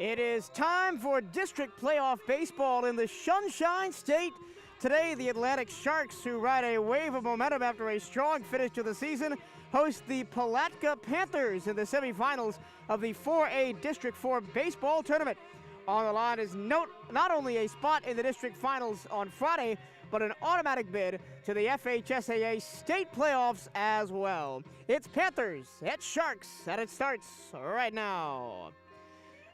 It is time for district playoff baseball in the Sunshine State. Today, the Atlantic Sharks, who ride a wave of momentum after a strong finish to the season, host the Palatka Panthers in the semifinals of the 4A District 4 baseball tournament. On the line is not only a spot in the district finals on Friday, but an automatic bid to the FHSAA state playoffs as well. It's Panthers, it's Sharks, and it starts right now.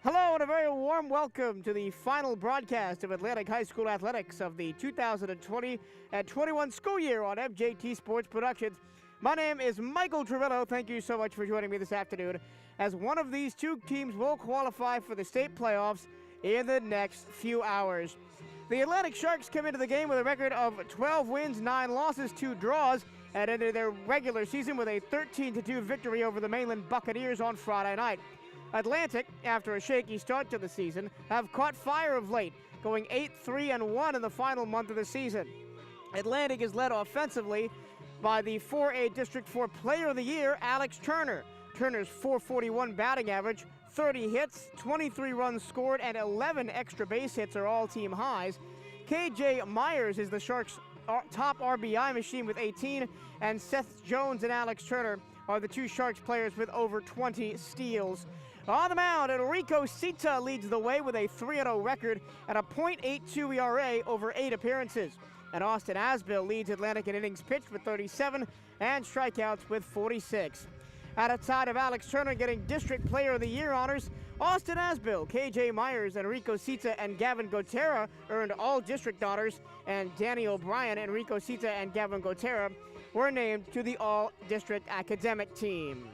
Hello and a very warm welcome to the final broadcast of Atlantic High School Athletics of the 2020-21 school year on MJT Sports Productions. My name is Michael Trevillo. Thank you so much for joining me this afternoon, as one of these two teams will qualify for the state playoffs in the next few hours. The Atlantic Sharks come into the game with a record of 12 wins, 9 losses, 2 draws, and ended their regular season with a 13-2 victory over the Mainland Buccaneers on Friday night. Atlantic, after a shaky start to the season, have caught fire of late, going 8-3-1 in the final month of the season. Atlantic is led offensively by the 4A District 4 Player of the Year, Alex Turner. Turner's .441 batting average, 30 hits, 23 runs scored, and 11 extra base hits are all team highs. KJ Myers is the Sharks' top RBI machine with 18, and Seth Jones and Alex Turner are the two Sharks players with over 20 steals. On the mound, Enrico Sita leads the way with a 3-0 record and a .82 ERA over 8 appearances. And Austin Aspell leads Atlantic in innings pitched with 37 and strikeouts with 46. Outside of Alex Turner getting District Player of the Year honors, Austin Aspell, KJ Myers, Enrico Sita, and Gavin Gotera earned all district honors, and Danny O'Brien, Enrico Sita, and Gavin Gotera were named to the all-district academic team.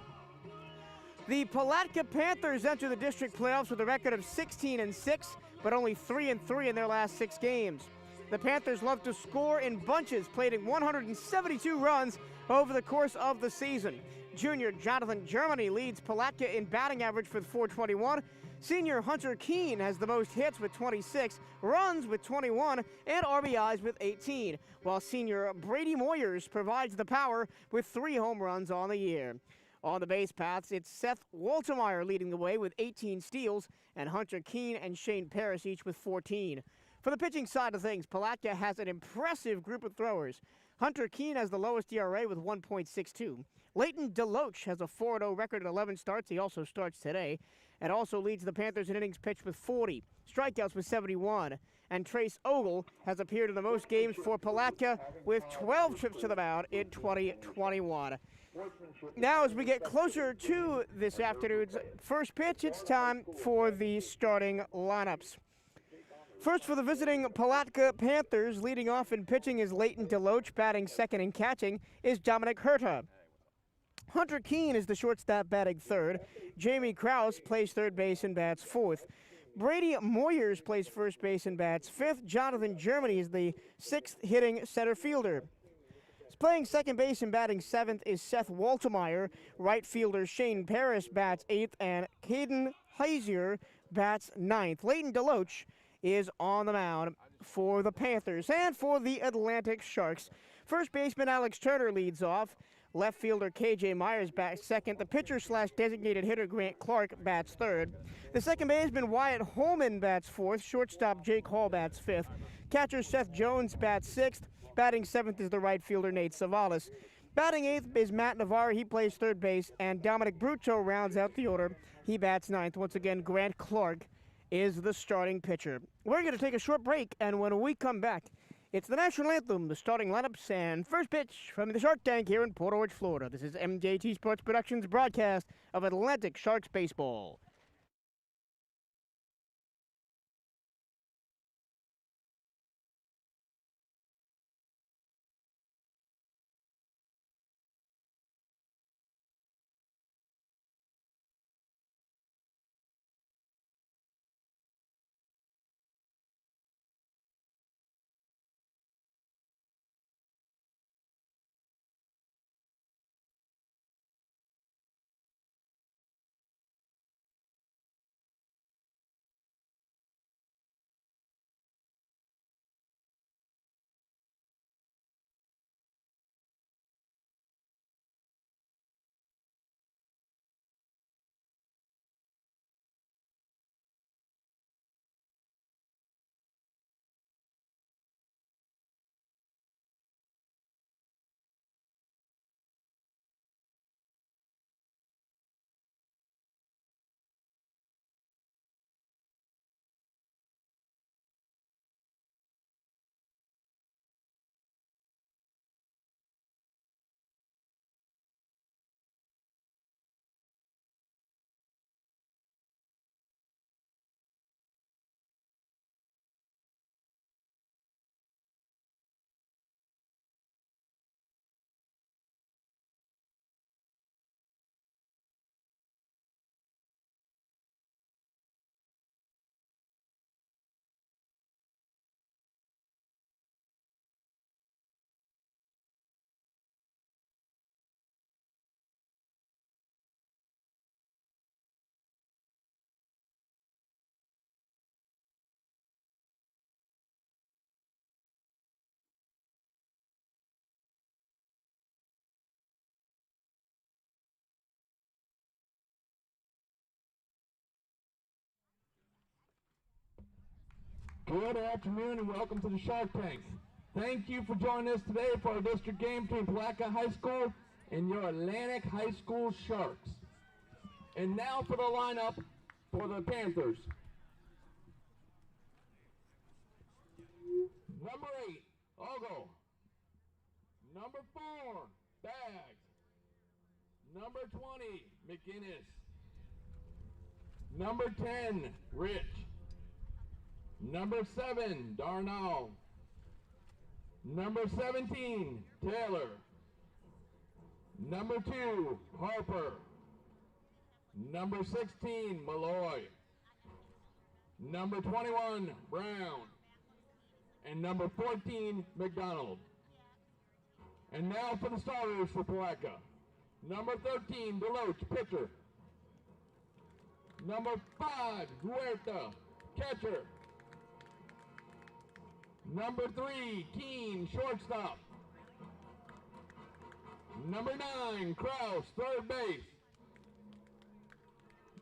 The Palatka Panthers enter the district playoffs with a record of 16-6, but only 3-3 in their last 6 games. The Panthers love to score in bunches, plating 172 runs over the course of the season. Junior Jonathan Germany leads Palatka in batting average with .421. Senior Hunter Keane has the most hits with 26, runs with 21, and RBIs with 18, while senior Brady Moyers provides the power with 3 home runs on the year. On the base paths, it's Seth Walter leading the way with 18 steals, and Hunter Keane and Shane Parish each with 14. For the pitching side of things, Palatka has an impressive group of throwers. Hunter Keane has the lowest ERA with 1.62. Leighton Deloach has a 4-0 record at 11 starts. He also starts today, and also leads the Panthers in innings pitched with 40, strikeouts with 71. And Trace Ogle has appeared in the most games for Palatka with 12 trips to the mound in 2021. Now, as we get closer to this afternoon's first pitch, it's time for the starting lineups. First, for the visiting Palatka Panthers, leading off in pitching is Leighton Deloach. Batting second and catching is Dominic Huerta. Hunter Keane is the shortstop, batting third. Jamie Krauss plays third base and bats fourth. Brady Moyers plays first base and bats fifth. Jonathan Germany is the sixth hitting center fielder. Playing second base and batting seventh is Seth Walter. Right fielder Shane Parish bats eighth, and Kayden Heisler bats ninth. Leighton Deloach is on the mound for the Panthers. And for the Atlantic Sharks, first baseman Alex Turner leads off. Left fielder KJ Myers bats second. The pitcher/designated hitter Grant Clark bats third. The second baseman Wyatt Holman bats fourth. Shortstop Jake Hall bats fifth. Catcher Seth Jones bats sixth. Batting seventh is the right fielder Nate Savalas. Batting eighth is Matt Navarro. He plays third base. And Dominic Bruto rounds out the order. He bats ninth. Once again, Grant Clark is the starting pitcher. We're going to take a short break, and when we come back, it's the national anthem, the starting lineups, and first pitch from the Shark Tank here in Port Orange, Florida. This is MJT Sports Productions' broadcast of Atlantic Sharks baseball. Good afternoon and welcome to the Shark Tank. Thank you for joining us today for our district game between Palatka High School and your Atlantic High School Sharks. And now for the lineup for the Panthers. Number 8, Ogle. Number 4, Bags. Number 20, McInnes. Number 10, Rich. Number 7, Darnall. Number 17, Taylor. Number 2, Harper. Number 16, Malloy. Number 21, Brown. And number 14, McDonald. And now for the starters for Palatka. Number 13, Deloach, pitcher. Number 5, Huerta, catcher. Number 3, Keane, shortstop. Number 9, Krauss, third base.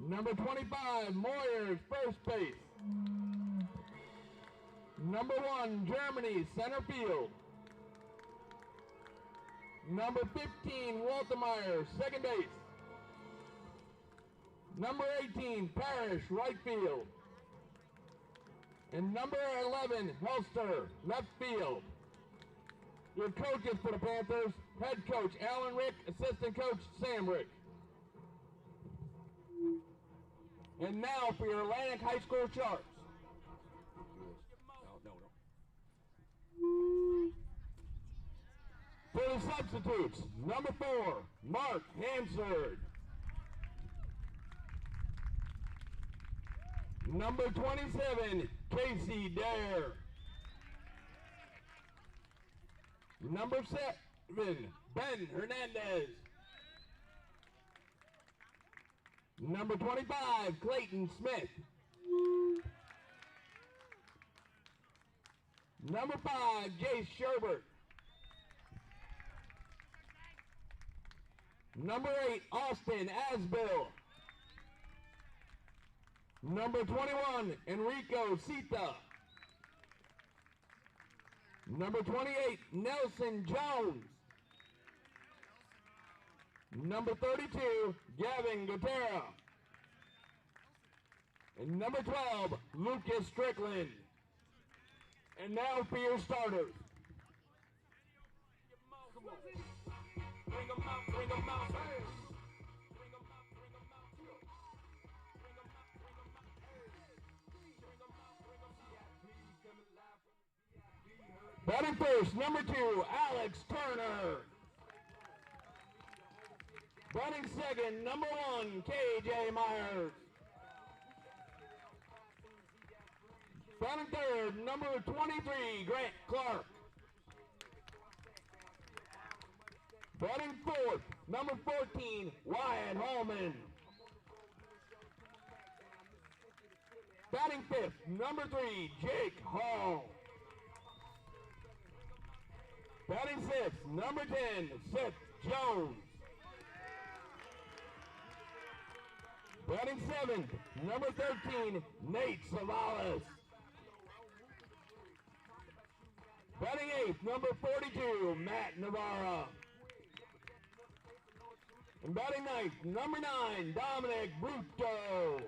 Number 25, Moyers, first base. Number 1, Germany, center field. Number 15, Walter Myers, second base. Number 18, Parish, right field. And number 11, Helster, left field. Your coaches for the Panthers, head coach Alan Rick, assistant coach Sam Rick. And now for your Atlantic High School Sharks. For the substitutes, number 4, Mark Hansard. Number 27, Casey Dare. Number 7, Ben Hernandez. Number 25, Clayton Smith. Number 5, Jace Sherbert. Number 8, Austin Aspell. Number 21, Enrico Sita. Number 28, Nelson Jones. Number 32, Gavin Gutera. And number 12, Lucas Strickland. And now for your starters. Bring them out, bring them out. Batting first, number 2, Alex Turner. Batting second, number 1, KJ Myers. Batting third, number 23, Grant Clark. Batting fourth, number 14, Wyatt Holman. Batting fifth, number 3, Jake Hall. Batting sixth, number 10, Seth Jones. Batting seventh, number 13, Nate Savalas. Batting eighth, number 42, Matt Navarro. And batting ninth, number 9, Dominic Huerta.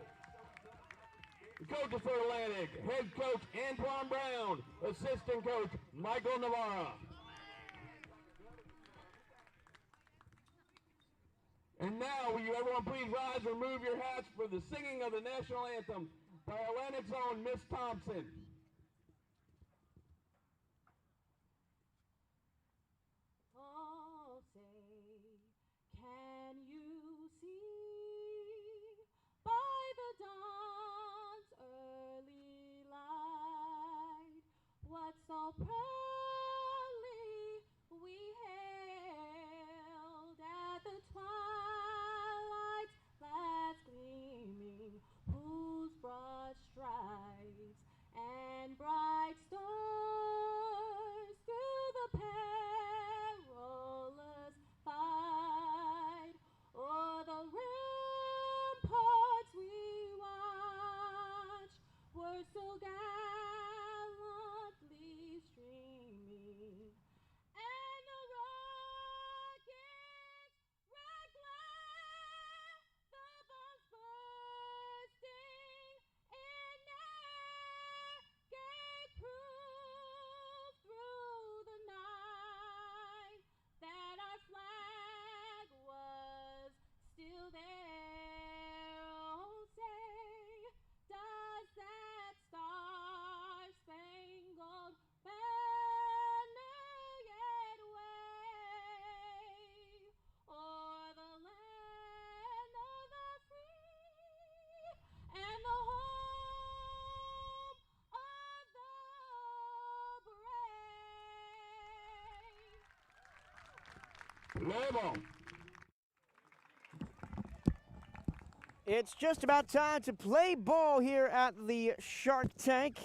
The coaches for Atlantic, head coach Antoine Brown, assistant coach Michael Navarro. And now, will you everyone please rise and remove your hats for the singing of the national anthem by Atlantic's own Miss Thompson. Oh, say, can you see by the dawn's early light what so proudly we hailed at the twilight's last gleaming, whose broad stripes and bright stars through the perilous fight o'er the ramparts we watched were so gallantly Play ball. It's just about time to play ball here at the Shark Tank.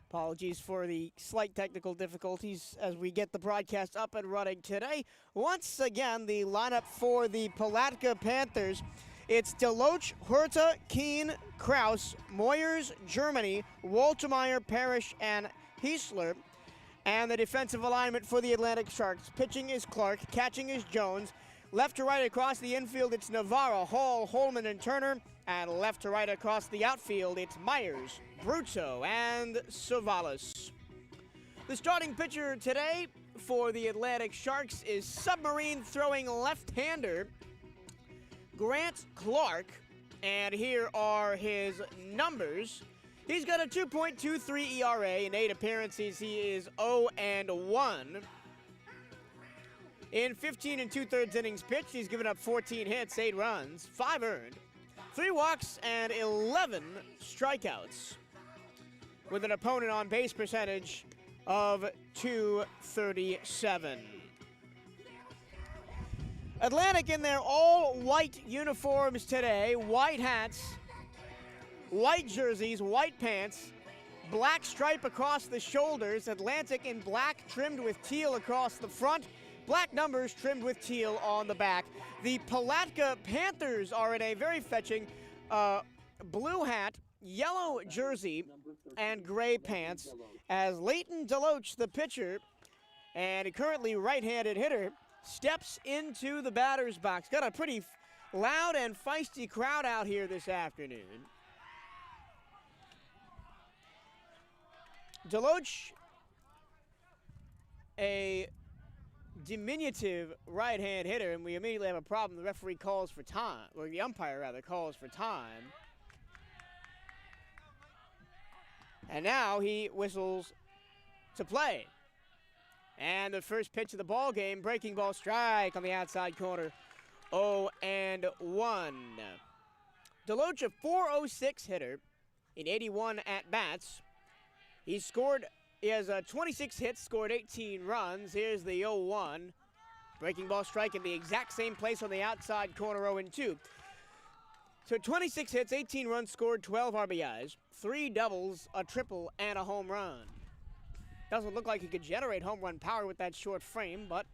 Apologies for the slight technical difficulties as we get the broadcast up and running today. Once again, the lineup for the Palatka Panthers. It's Deloach, Huerta, Keane, Krauss, Moyers, Germany, Walter, Parish, and Heisler. And the defensive alignment for the Atlantic Sharks. Pitching is Clark, catching is Jones. Left to right across the infield, it's Navarro, Hall, Holman, and Turner. And left to right across the outfield, it's Myers, Brutto, and Savalas. The starting pitcher today for the Atlantic Sharks is submarine throwing left-hander Grant Clark. And here are his numbers. He's got a 2.23 ERA in 8 appearances. He is 0-1. In 15 2/3 innings pitched, he's given up 14 hits, 8 runs, 5 earned, 3 walks, and 11 strikeouts, with an opponent on base percentage of .237. Atlantic in their all-white uniforms today, white hats, white jerseys, white pants, black stripe across the shoulders, Atlantic in black trimmed with teal across the front, black numbers trimmed with teal on the back. The Palatka Panthers are in a very fetching blue hat, yellow jersey, and gray pants, as Leighton Deloach, the pitcher, and a currently right-handed hitter, steps into the batter's box. Got a pretty loud and feisty crowd out here this afternoon. Deloach, a diminutive right-hand hitter, and we immediately have a problem. The referee calls for time, or the umpire rather calls for time. And now he whistles to play. And the first pitch of the ball game, breaking ball strike on the outside corner, 0-1. Deloach, a .406 hitter in 81 at-bats. He has 26 hits, scored 18 runs. Here's the 0-1. Breaking ball strike in the exact same place on the outside corner, 0-2. So 26 hits, 18 runs scored, 12 RBIs, 3 doubles, a triple, and a home run. Doesn't look like he could generate home run power with that short frame, but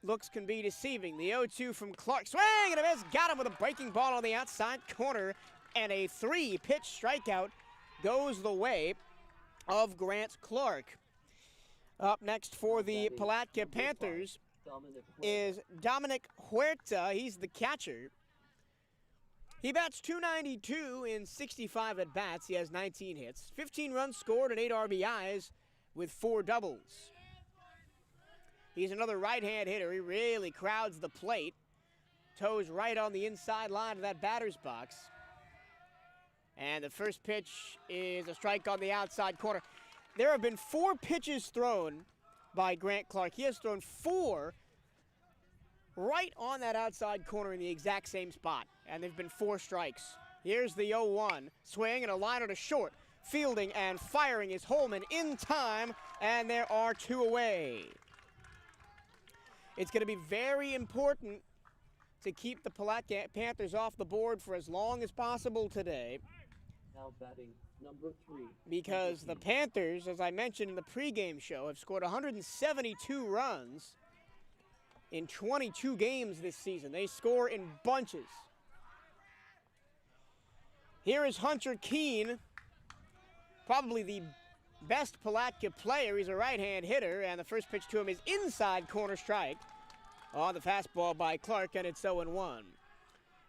looks can be deceiving. The 0-2 from Clark. Swing and a miss. Got him with a breaking ball on the outside corner, and a 3-pitch strikeout goes the way of Grant Clark. Up next for the Palatka Panthers is Dominic Huerta. He's the catcher. He bats .292 in 65 at-bats. He has 19 hits, 15 runs scored, and 8 RBIs with 4 doubles. He's another right-hand hitter. He really crowds the plate. Toes right on the inside line of that batter's box. And the first pitch is a strike on the outside corner. There have been 4 pitches thrown by Grant Clark. He has thrown 4 right on that outside corner in the exact same spot. And there've been 4 strikes. Here's the 0-1. Swing and a liner to short. Fielding and firing is Holman in time, and there are 2 away. It's going to be very important to keep the Palatka Panthers off the board for as long as possible today. Now batting number 3. Because the Panthers, as I mentioned in the pregame show, have scored 172 runs in 22 games this season. They score in bunches. Here is Hunter Keane, probably the best Palatka player. He's a right-hand hitter, and the first pitch to him is inside corner strike on the fastball by Clark, and it's 0-1.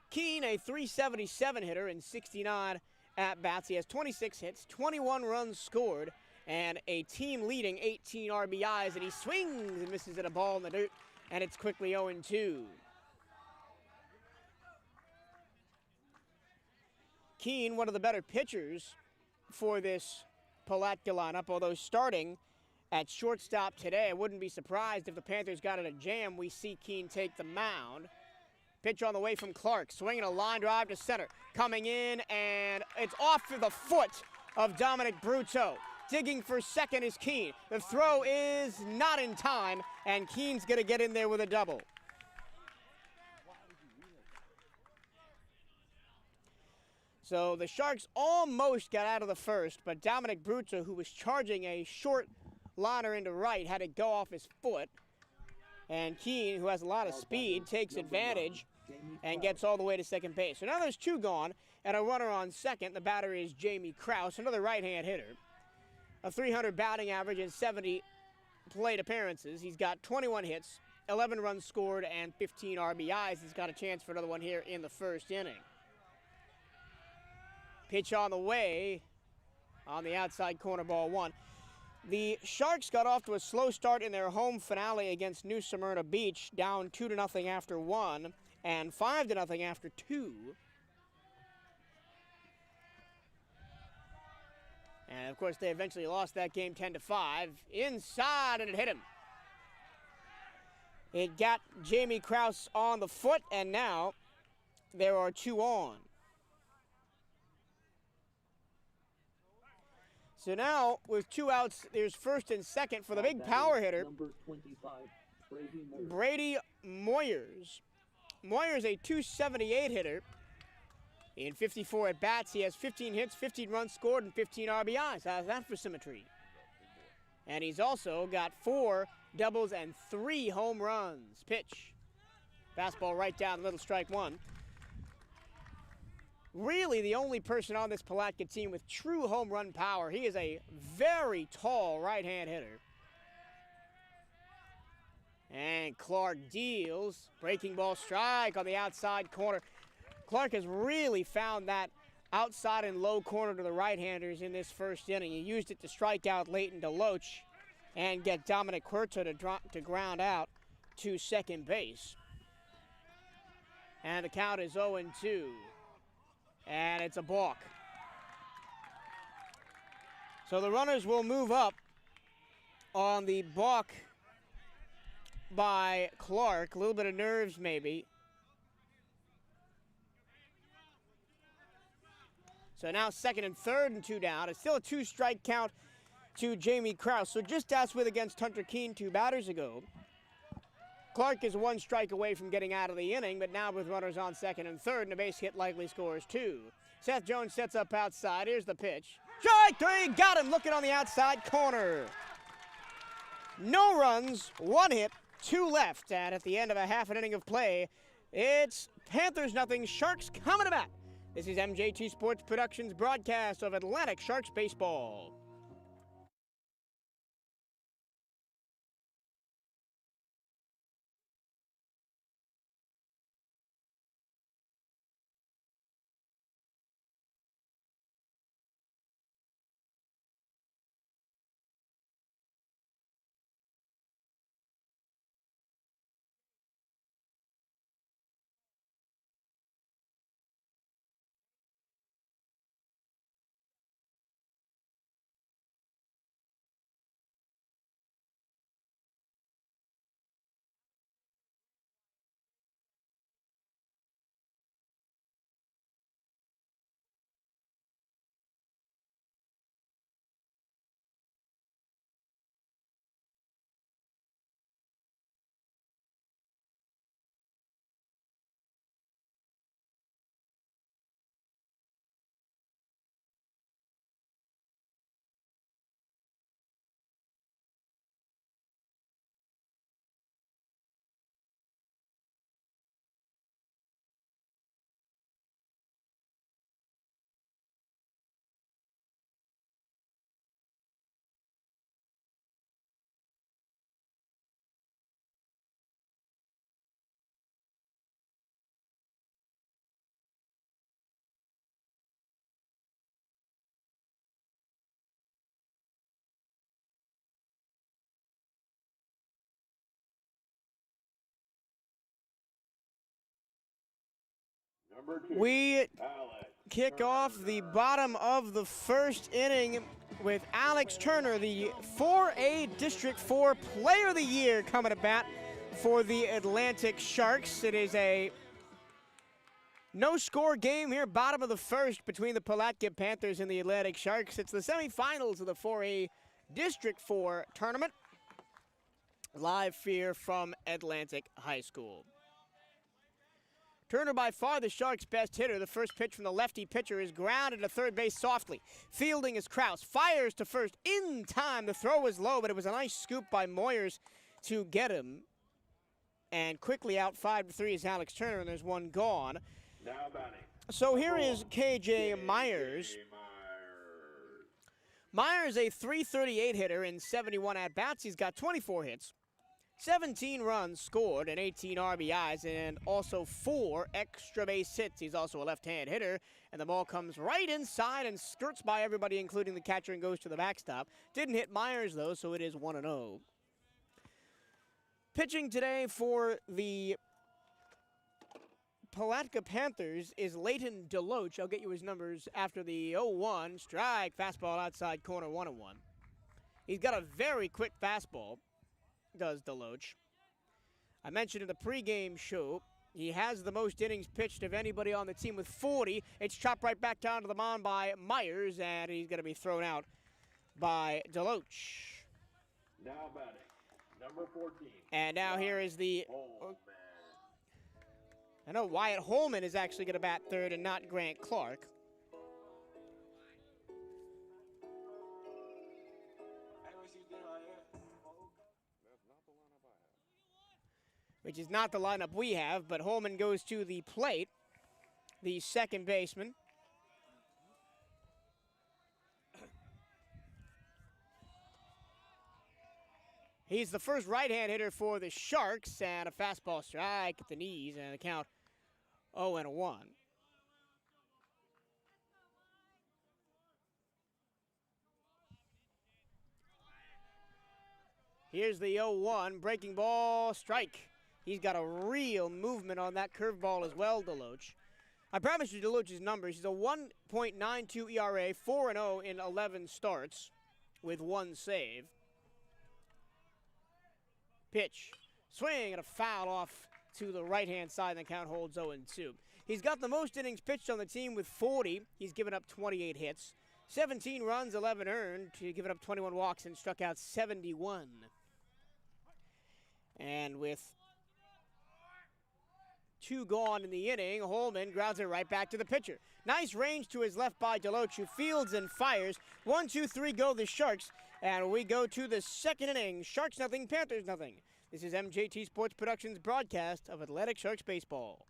Keane, a .377 hitter in 69 at-bats. He has 26 hits, 21 runs scored, and a team-leading 18 RBIs, and he swings and misses at a ball in the dirt, and it's quickly 0-2. Keane, one of the better pitchers for this Palatka lineup, although starting at shortstop today, I wouldn't be surprised if the Panthers got in a jam. We see Keane take the mound. Pitch on the way from Clark, swinging a line drive to center. Coming in, and it's off to the foot of Dominic Brutto. Digging for second is Keane. The throw is not in time, and Keane's going to get in there with a double. So the Sharks almost got out of the first, but Dominic Huerta, who was charging a short liner into right, had to go off his foot. And Keane, who has a lot of speed, takes advantage and gets all the way to second base. So now there's two gone, and a runner on second. The batter is Jamie Krauss, another right-hand hitter. A 300 batting average and 70 plate appearances. He's got 21 hits, 11 runs scored, and 15 RBIs. He's got a chance for another one here in the first inning. Pitch on the way on the outside corner, ball one. The Sharks got off to a slow start in their home finale against New Smyrna Beach, down 2-0 after one and 5-0 after two. And of course, they eventually lost that game 10-5. Inside, and it hit him. It got Jamie Krauss on the foot, and now there are two on. So now, with two outs, there's first and second for the big power hitter, Number 25, Brady Moyers. Moyers, a 278 hitter. In 54 at-bats, he has 15 hits, 15 runs scored, and 15 RBIs. How's that for symmetry? And he's also got 4 doubles and 3 home runs. Pitch. Fastball right down the middle, strike one. Really the only person on this Palatka team with true home run power. He is a very tall right-hand hitter. And Clark deals. Breaking ball strike on the outside corner. Clark has really found that outside and low corner to the right-handers in this first inning. He used it to strike out Leighton Deloach and get Dominic Huerta to ground out to second base. And the count is 0-2. And it's a balk. So the runners will move up on the balk by Clark. A little bit of nerves maybe. So now second and third and 2 down. It's still a 2-strike count to Jamie Krauss. So just as with against Hunter Keane 2 batters ago, Clark is 1 strike away from getting out of the inning, but now with runners on second and third, and a base hit likely scores 2. Seth Jones sets up outside. Here's the pitch. Strike 3, got him looking on the outside corner. No runs, 1 hit, 2 left, and at the end of a half an inning of play, it's Panthers nothing, Sharks coming to bat. This is MJT Sports Productions broadcast of Atlantic Sharks baseball. We kick off the bottom of the first inning with Alex Turner, the 4A District 4 Player of the Year, coming to bat for the Atlantic Sharks. It is a No score game here, bottom of the first between the Palatka Panthers and the Atlantic Sharks. It's the semifinals of the 4A District 4 tournament. Live here from Atlantic High School. Turner by far the Sharks' best hitter. The first pitch from the lefty pitcher is grounded to third base softly. Fielding is Krauss. Fires to first in time. The throw was low, but it was a nice scoop by Moyers to get him. And quickly out 5-3 is Alex Turner, and there's one gone. Now batting. So here is KJ Myers. Myers, a .338 hitter in 71 at-bats. He's got 24 hits, 17 runs scored, and 18 RBIs, and also 4 extra base hits. He's also a left-hand hitter, and the ball comes right inside and skirts by everybody, including the catcher, and goes to the backstop. Didn't hit Myers, though, so it is 1-0. Pitching today for the Palatka Panthers is Leighton Deloach. I'll get you his numbers after the 0-1. Strike, fastball outside corner, 1-1. He's got a very quick fastball, does Deloach. I mentioned in the pregame show, he has the most innings pitched of anybody on the team with 40. It's chopped right back down to the mound by Myers, and he's going to be thrown out by Deloach. Now batting, number 14. And now here is the... I know Wyatt Holman is actually going to bat third and not Grant Clark. Which is not the lineup we have, but Holman goes to the plate, the second baseman. He's the first right-hand hitter for the Sharks, and a fastball strike at the knees, and a count 0-1. Here's the 0-1, breaking ball, strike. He's got a real movement on that curveball as well, Deloach. I promise you Deloach's numbers. He's a 1.92 ERA, 4-0 in 11 starts with 1 save. Pitch, swing, and a foul off to the right-hand side, and the count holds 0-2. He's got the most innings pitched on the team with 40. He's given up 28 hits, 17 runs, 11 earned. He's given up 21 walks and struck out 71. And with 2 gone in the inning, Holman grounds it right back to the pitcher. Nice range to his left by Deloach, who fields and fires. 1, 2, 3 go the Sharks. And we go to the second inning. Sharks nothing, Panthers nothing. This is MJT Sports Productions broadcast of Atlantic Sharks baseball.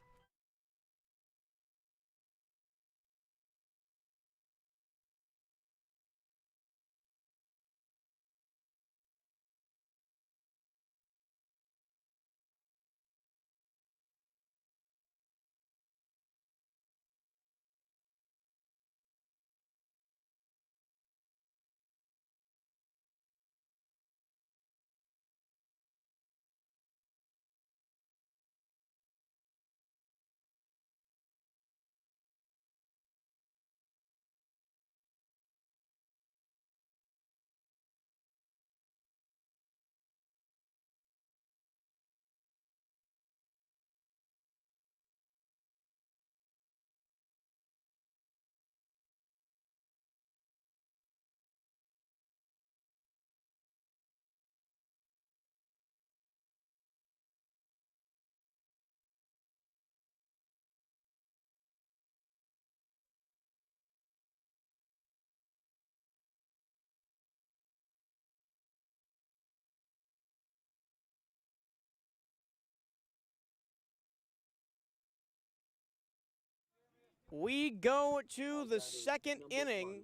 We go to the second inning,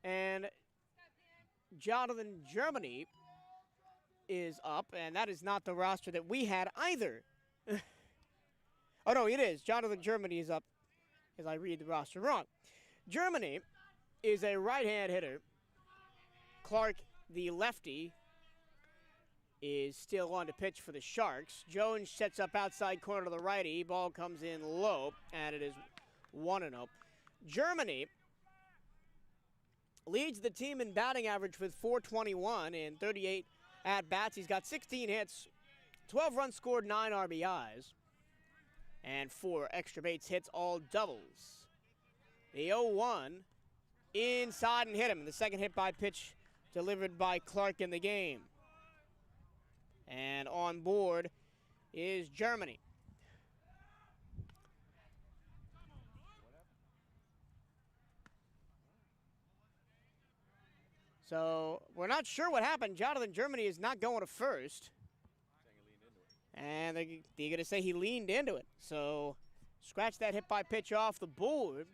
and Jonathan Germany is up, and that is not the roster that we had either. Oh, no, it is. Jonathan Germany is up, as I read the roster wrong. Germany is a right-hand hitter. Clark, the lefty, is still on to pitch for the Sharks. Jones sets up outside corner to the righty. Ball comes in low, and it is 1-0. Germany leads the team in batting average with .421 in 38 at-bats. He's got 16 hits, 12 runs scored, 9 RBIs. and 4 extra base hits, all doubles. The 0-1 inside and hit him. The second hit by pitch delivered by Clark in the game. And on board is Germany. So we're not sure what happened. Jonathan Germany is not going to first. And they're going to say he leaned into it. So scratch that hit by pitch off the board.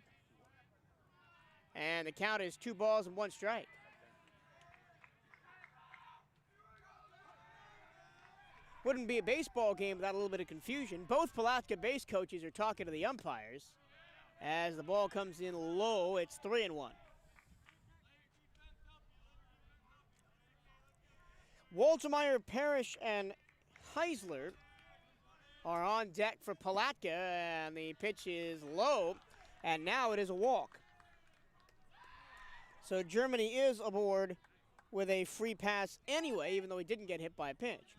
And the count is 2 balls and 1 strike. Wouldn't be a baseball game without a little bit of confusion. Both Palatka base coaches are talking to the umpires. As the ball comes in low, it's 3-1. Waltermeyer, Parish, and Heisler are on deck for Palatka, and the pitch is low, and now it is a walk. So Germany is aboard with a free pass anyway, even though he didn't get hit by a pitch.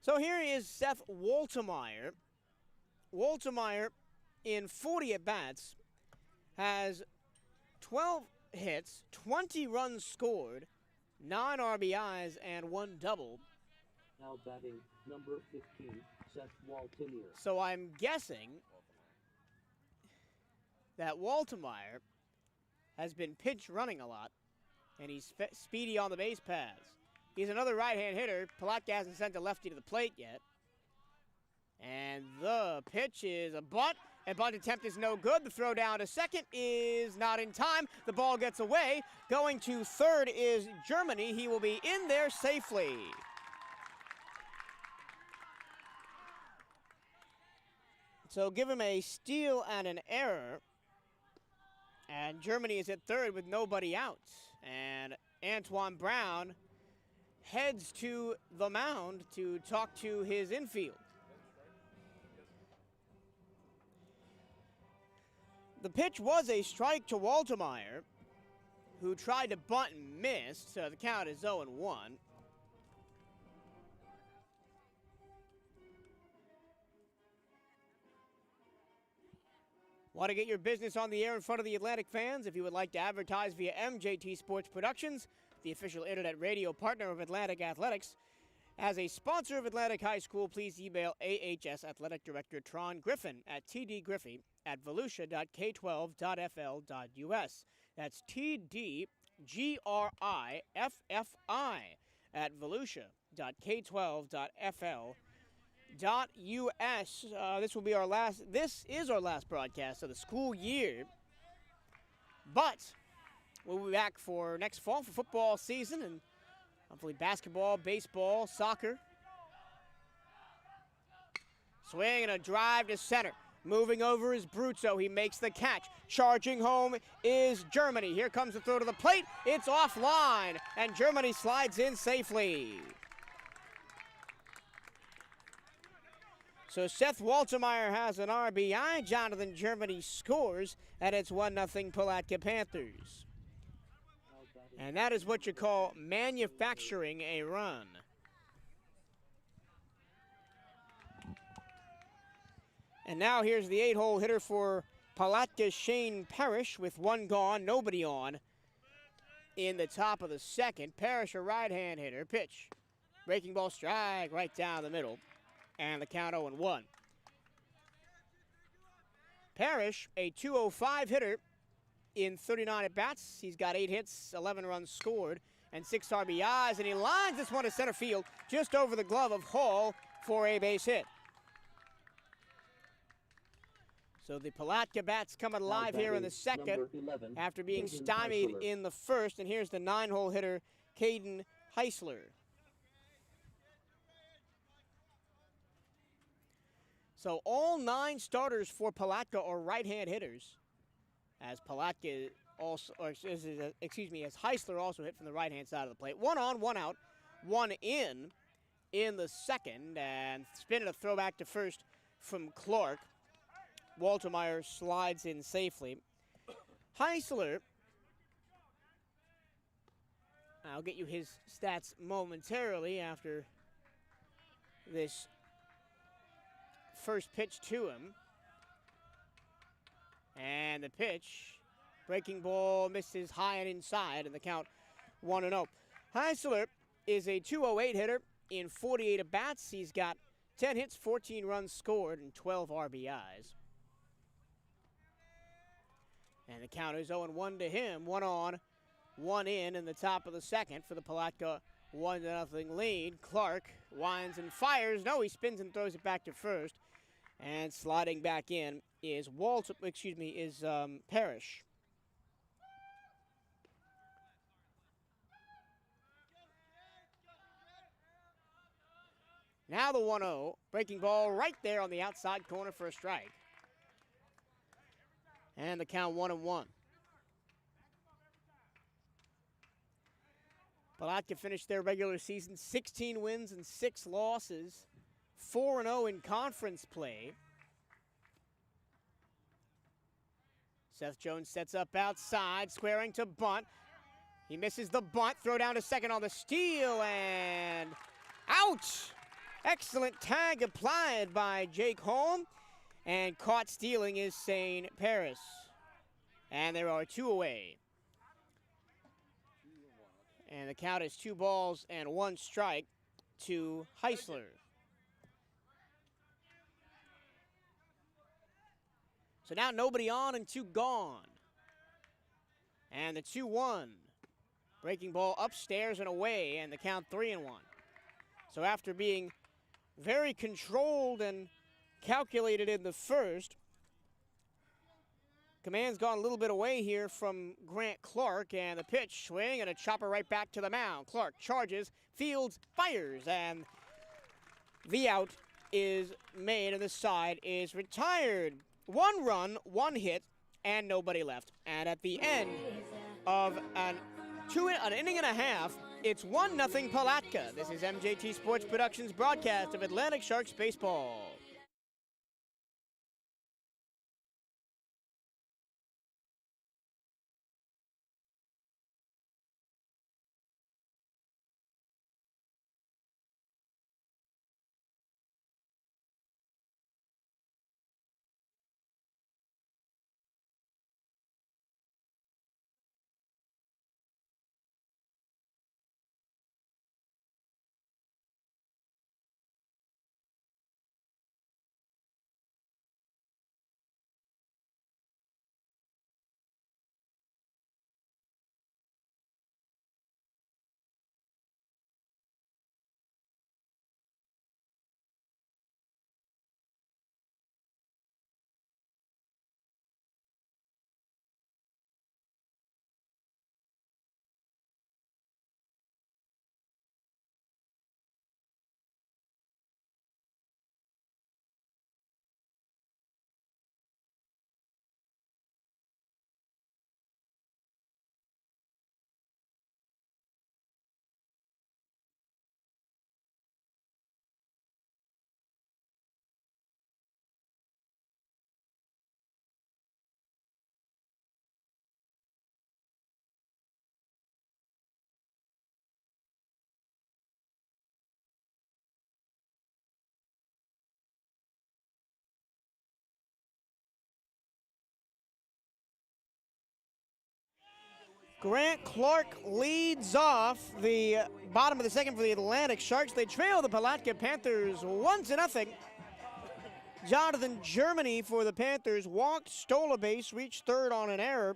So here is Seth Waltermeyer. Waltermeyer, in 40 at-bats, has 12 hits, 20 runs scored, 9 RBIs, and 1 double. Now batting number 15, Seth Walter. So I'm guessing that Waltermeyer has been pinch running a lot, and he's speedy on the base paths. He's another right-hand hitter. Palatka hasn't sent a lefty to the plate yet. And the pitch is a bunt. A bunt attempt is no good. The throw down to second is not in time. The ball gets away. Going to third is Germany. He will be in there safely. So give him a steal and an error. And Germany is at third with nobody out. And Antoine Brown heads to the mound to talk to his infield. The pitch was a strike to Waltermeyer, who tried to bunt and missed, so the count is 0-1. Want to get your business on the air in front of the Atlantic fans? If you would like to advertise via MJT Sports Productions, the official internet radio partner of Atlantic Athletics, as a sponsor of Atlantic High School, please email AHS Athletic Director Tron Griffin at tdgriffy@volusia.k12.fl.us. That's TDGRIFFI at volusia.k12.fl.us. This is our last broadcast of the school year. But we'll be back for next fall for football season and hopefully basketball, baseball, soccer. Swing and a drive to center. Moving over is Bruzzo. He makes the catch. Charging home is Germany. Here comes the throw to the plate. It's offline, and Germany slides in safely. So Seth Waltermeyer has an RBI. Jonathan Germany scores, and it's 1-0 Palatka Panthers. And that is what you call manufacturing a run. And now here's the 8-hole hitter for Palatka, Shane Parish, with 1 gone, nobody on in the top of the second. Parish, a right-hand hitter. Pitch. Breaking ball strike right down the middle. And the count 0-1. Parish, a .205 hitter in 39 at-bats. He's got 8 hits, 11 runs scored, and 6 RBIs, and he lines this one to center field just over the glove of Hall for a base hit. So the Palatka bats coming alive here in the second 11, after being Kayden stymied Heisler. in the first, and here's the 9-hole hitter, Kayden Heisler. So all 9 starters for Palatka are right-hand hitters, as Palatka also, as Heisler also hit from the right-hand side of the plate. 1 on, 1 out, 1 in the second, and spinning a throwback to first from Clark. Waltermeyer slides in safely. Heisler, I'll get you his stats momentarily after this first pitch to him. And the pitch, breaking ball misses high and inside, and the count 1-0. Heisler is a .208 hitter in 48 at-bats. He's got 10 hits, 14 runs scored, and 12 RBIs. And the count is 0-1 to him. 1 on, 1 in the top of the second for the Palatka 1-0 lead. Clark winds and fires. No, he spins and throws it back to first. And sliding back in is Parish. Now the 1-0, breaking ball right there on the outside corner for a strike. And the count 1-1. Palatka finished their regular season 16 wins and 6 losses, 4-0 in conference play. Seth Jones sets up outside, squaring to bunt. He misses the bunt, throw down to second on the steal, and out! Excellent tag applied by Jake Holm, and caught stealing is Shane Parish. And there are 2 away. And the count is 2 balls and 1 strike to Heisler. So now nobody on and 2 gone. And the 2-1. Breaking ball upstairs and away, and the count 3-1. So after being very controlled and calculated in the first, command's gone a little bit away here from Grant Clark, and the pitch swing and a chopper right back to the mound. Clark charges, fields, fires, and the out is made and the side is retired. 1 run, 1 hit, and nobody left. And at the end of an inning and a half, it's 1-0 Palatka. This is MJT Sports Productions' broadcast of Atlantic Sharks baseball. Grant Clark leads off the bottom of the second for the Atlantic Sharks. They trail the Palatka Panthers 1-0. Jonathan Germany for the Panthers walked, stole a base, reached third on an error,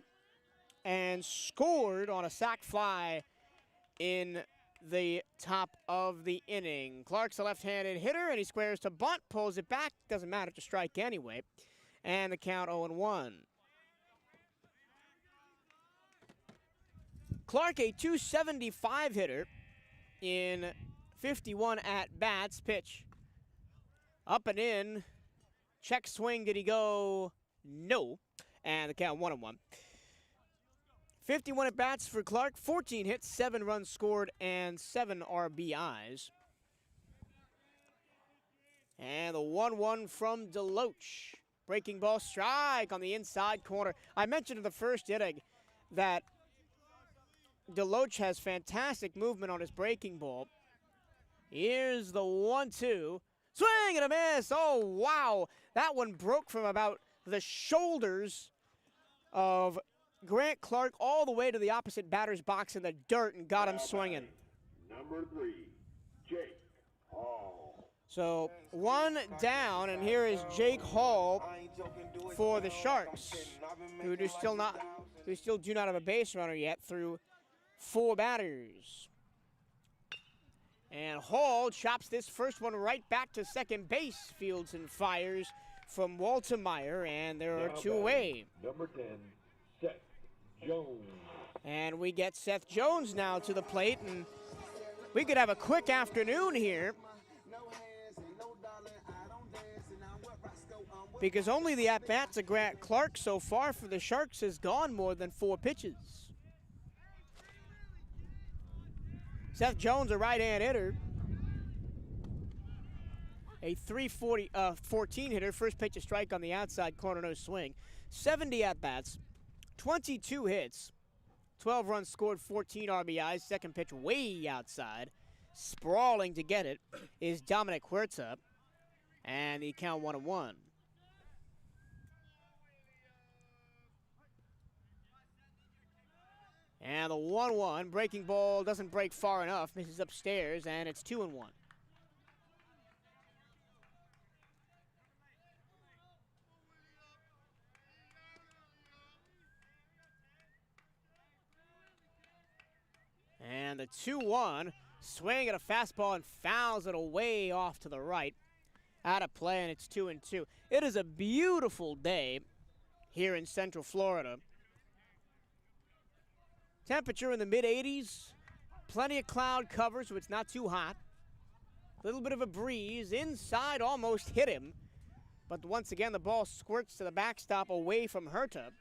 and scored on a sac fly in the top of the inning. Clark's a left-handed hitter, and he squares to bunt, pulls it back. Doesn't matter to strike anyway. And the count 0-1. Clark, a .275 hitter in 51 at-bats. Pitch up and in. Check swing. Did he go? No. And the count 1-1. 51 at-bats for Clark. 14 hits, 7 runs scored, and 7 RBIs. And the 1-1 from Deloach. Breaking ball strike on the inside corner. I mentioned in the first inning that Deloach has fantastic movement on his breaking ball. Here's the 1-2. Swing and a miss. Oh, wow. That one broke from about the shoulders of Grant Clark all the way to the opposite batter's box in the dirt and got him swinging. Number 3, Jake Hall. So one down, and here is Jake Hall for the Sharks, who still do not have a base runner yet through 4 batters. And Hall chops this first one right back to second base. Fields and fires from Walter Meyer, and there are 2 away. Number 10, Seth Jones. And we get Seth Jones now to the plate, and we could have a quick afternoon here because only the at-bats of Grant Clark so far for the Sharks has gone more than 4 pitches. Seth Jones, a right-hand hitter, a 314 hitter, first pitch a strike on the outside corner, no swing. 70 at-bats, 22 hits, 12 runs scored, 14 RBIs, second pitch way outside. Sprawling to get it is Dominic Huerta, and the count 1-1. And the 1-1, breaking ball doesn't break far enough, misses upstairs, and it's 2-1. And the 2-1, swing at a fastball and fouls it away off to the right. Out of play, and it's 2-2. It is a beautiful day here in Central Florida. Temperature in the mid-80s, plenty of cloud cover, so it's not too hot. A little bit of a breeze. Inside almost hit him, but once again the ball squirts to the backstop away from Huerta.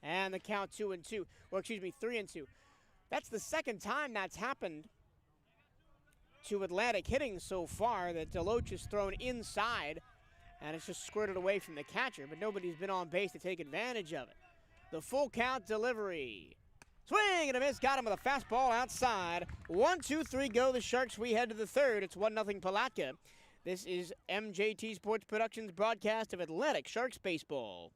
And the count 2-2, or excuse me, 3-2. That's the second time that's happened to Atlantic hitting so far, that Deloach is thrown inside and it's just squirted away from the catcher, but nobody's been on base to take advantage of it. The full count delivery. Swing and a miss, got him with a fastball outside. 1-2-3 go the Sharks. We head to the third. It's 1-0 Palatka. This is MJT Sports Productions broadcast of Atlantic Sharks baseball.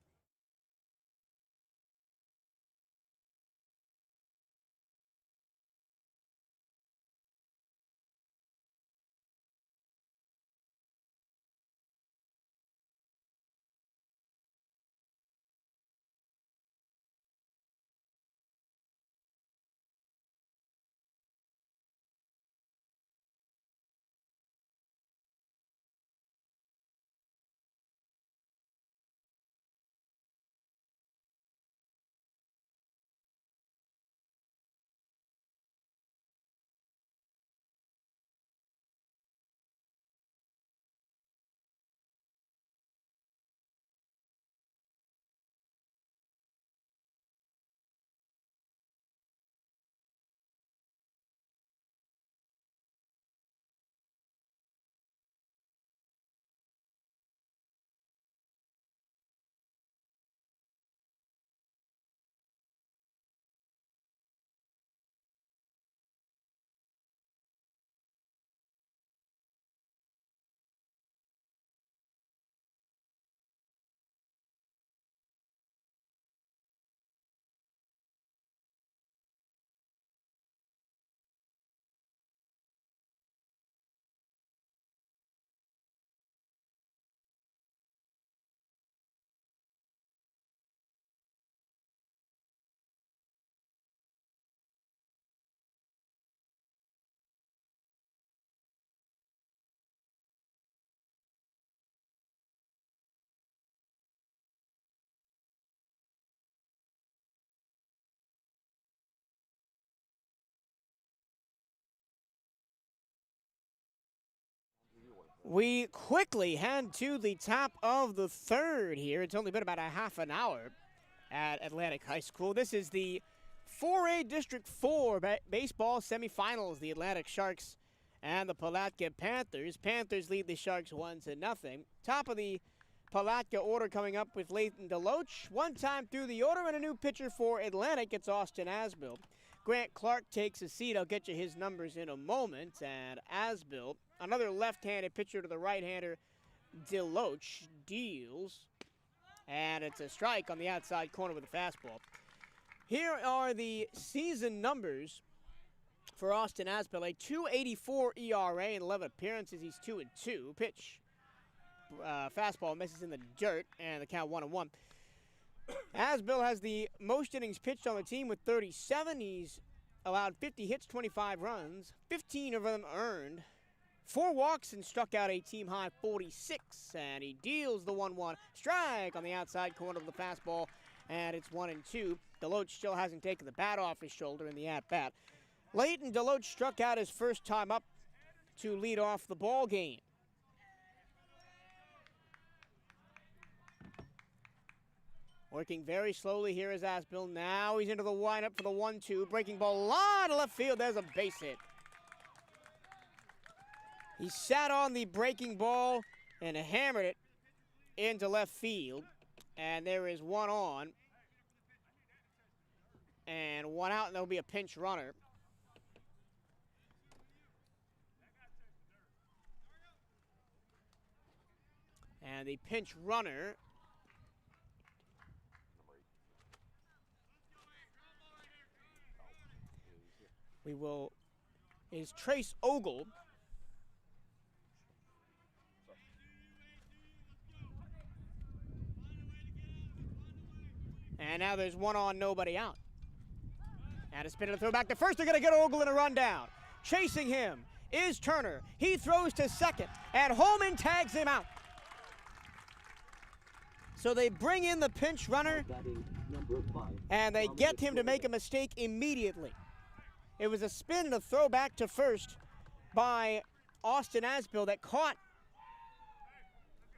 We quickly head to the top of the third here. It's only been about a half an hour at Atlantic High School. This is the 4A District 4 baseball semifinals. The Atlantic Sharks and the Palatka Panthers. Panthers lead the Sharks 1-0. Top of the Palatka order coming up with Leighton Deloach. One time through the order and a new pitcher for Atlantic. It's Austin Aspell. Grant Clark takes a seat. I'll get you his numbers in a moment. And Aspell, another left-handed pitcher to the right-hander, Deloach, deals. And it's a strike on the outside corner with a fastball. Here are the season numbers for Austin Aspell. A 2.84 ERA in 11 appearances. He's 2-2. Pitch. Fastball misses in the dirt, and the count 1-1. Aspell has the most innings pitched on the team with 37. He's allowed 50 hits, 25 runs, 15 of them earned, 4 walks, and struck out a team-high 46. And he deals the 1-1 strike on the outside corner of the fastball, and it's 1-2. Deloach still hasn't taken the bat off his shoulder in the at-bat. Leighton Deloach struck out his first time up to lead off the ball game. Working very slowly here is Aspell. Now he's into the windup for the 1-2. Breaking ball line to left field. There's a base hit. He sat on the breaking ball and hammered it into left field. And there is one on. And one out, and there'll be a pinch runner. And the pinch runner is Trace Ogle. And now there's one on, nobody out. And a spin and a throw back to first. They're going to get Ogle in a rundown. Chasing him is Turner. He throws to second, and Holman tags him out. So they bring in the pinch runner, and they get him to make a mistake immediately. It was a spin and a throw back to first by Austin Aspell that caught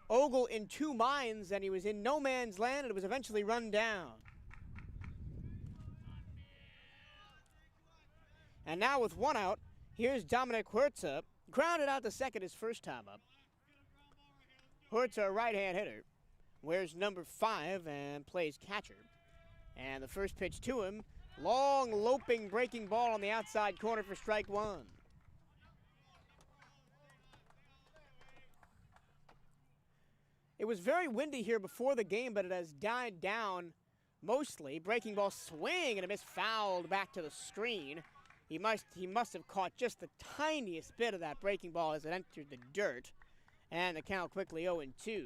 Ogle in 2 minds, and he was in no man's land, and it was eventually run down. And now with 1 out, here's Dominic Huerta, grounded out to second his first time up. Huerta, a right-hand hitter, wears number 5 and plays catcher. And the first pitch to him, long, loping, breaking ball on the outside corner for strike 1. It was very windy here before the game, but it has died down mostly. Breaking ball swing and a miss, fouled back to the screen. He must have caught just the tiniest bit of that breaking ball as it entered the dirt. And the count quickly 0-2.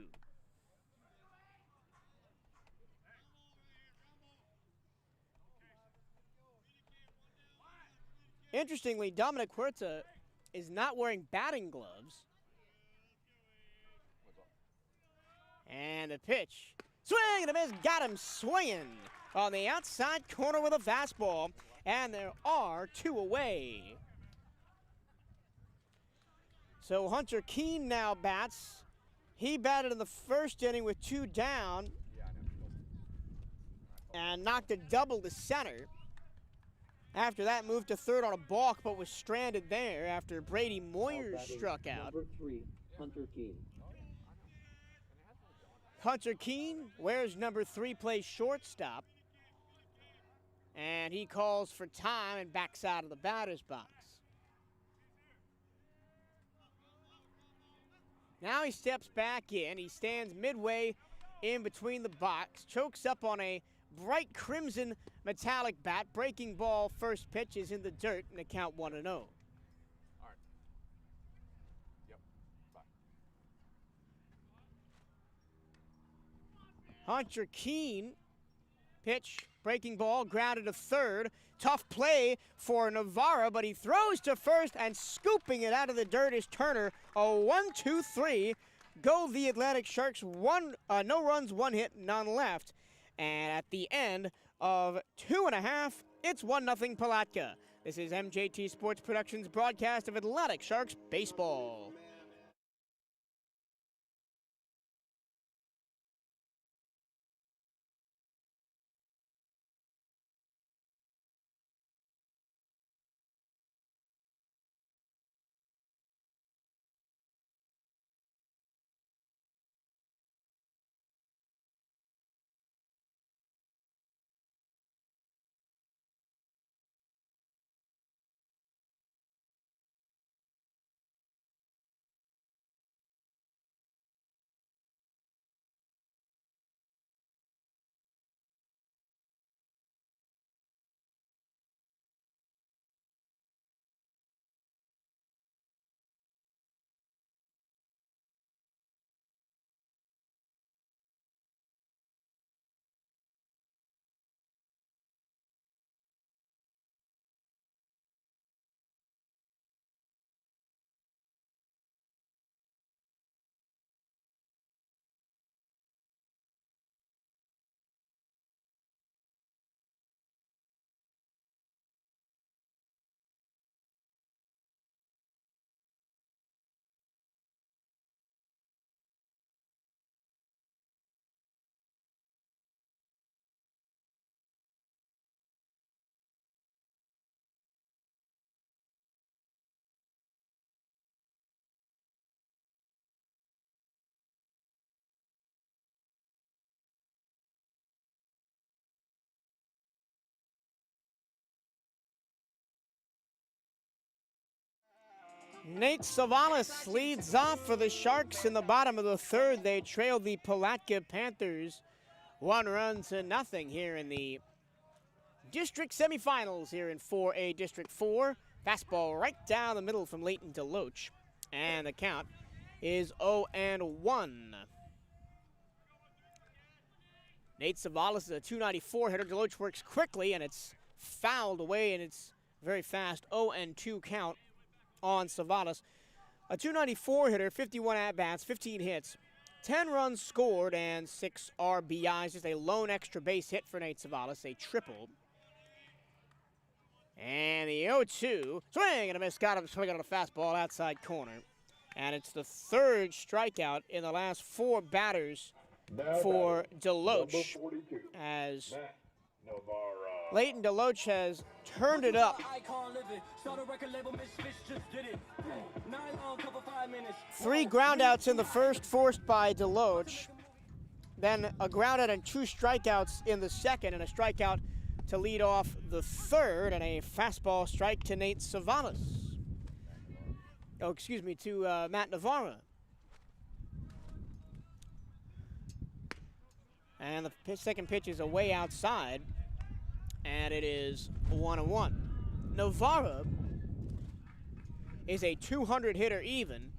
Interestingly, Dominic Huerta is not wearing batting gloves. And a pitch. Swing and a miss. Got him swinging on the outside corner with a fastball. And there are 2 away. So Hunter Keane now bats. He batted in the first inning with 2 down. And knocked a double to center. After that, moved to third on a balk, but was stranded there after Brady Moyers struck out. Number 3, Hunter Keane. Hunter Keane wears number 3, plays shortstop. And he calls for time and backs out of the batter's box. Now he steps back in. He stands midway in between the box, chokes up on a bright crimson metallic bat. Breaking ball, first pitch is in the dirt, and the count 1-0. All right. Yep. Bye. Hunter Keane, pitch, breaking ball, grounded to third. Tough play for Navarro, but he throws to first, and scooping it out of the dirt is Turner. A 1-2-3. Go the Atlantic Sharks. No runs, 1 hit, none left. And at the end of 2.5, it's 1-0 Palatka. This is MJT Sports Productions' broadcast of Atlantic Sharks baseball. Nate Savalas leads off for the Sharks in the bottom of the third. They trail the Palatka Panthers 1-0 here in the district semifinals here in 4A District 4. Fastball right down the middle from Leighton Deloach. And the count is 0-1. Nate Savalas is a .294 hitter. Deloach works quickly, and it's fouled away, and it's very fast. 0-2 count on Savalas. A .294 hitter, 51 at-bats, 15 hits, 10 runs scored, and 6 RBIs. Just a lone extra base hit for Nate Savalas, a triple. And the 0-2, swing and a miss, got him swinging on a fastball outside corner. And it's the third strikeout in the last 4 batters for Deloach, as Leighton Deloach has turned it up. 3 groundouts in the first, forced by Deloach. Then a groundout and 2 strikeouts in the second, and a strikeout to lead off the third, and a fastball strike to Nate Savalas. Oh, excuse me, to Matt Navarro. And the second pitch is away outside, and it is 1-1. Navarro is a 200 hitter even,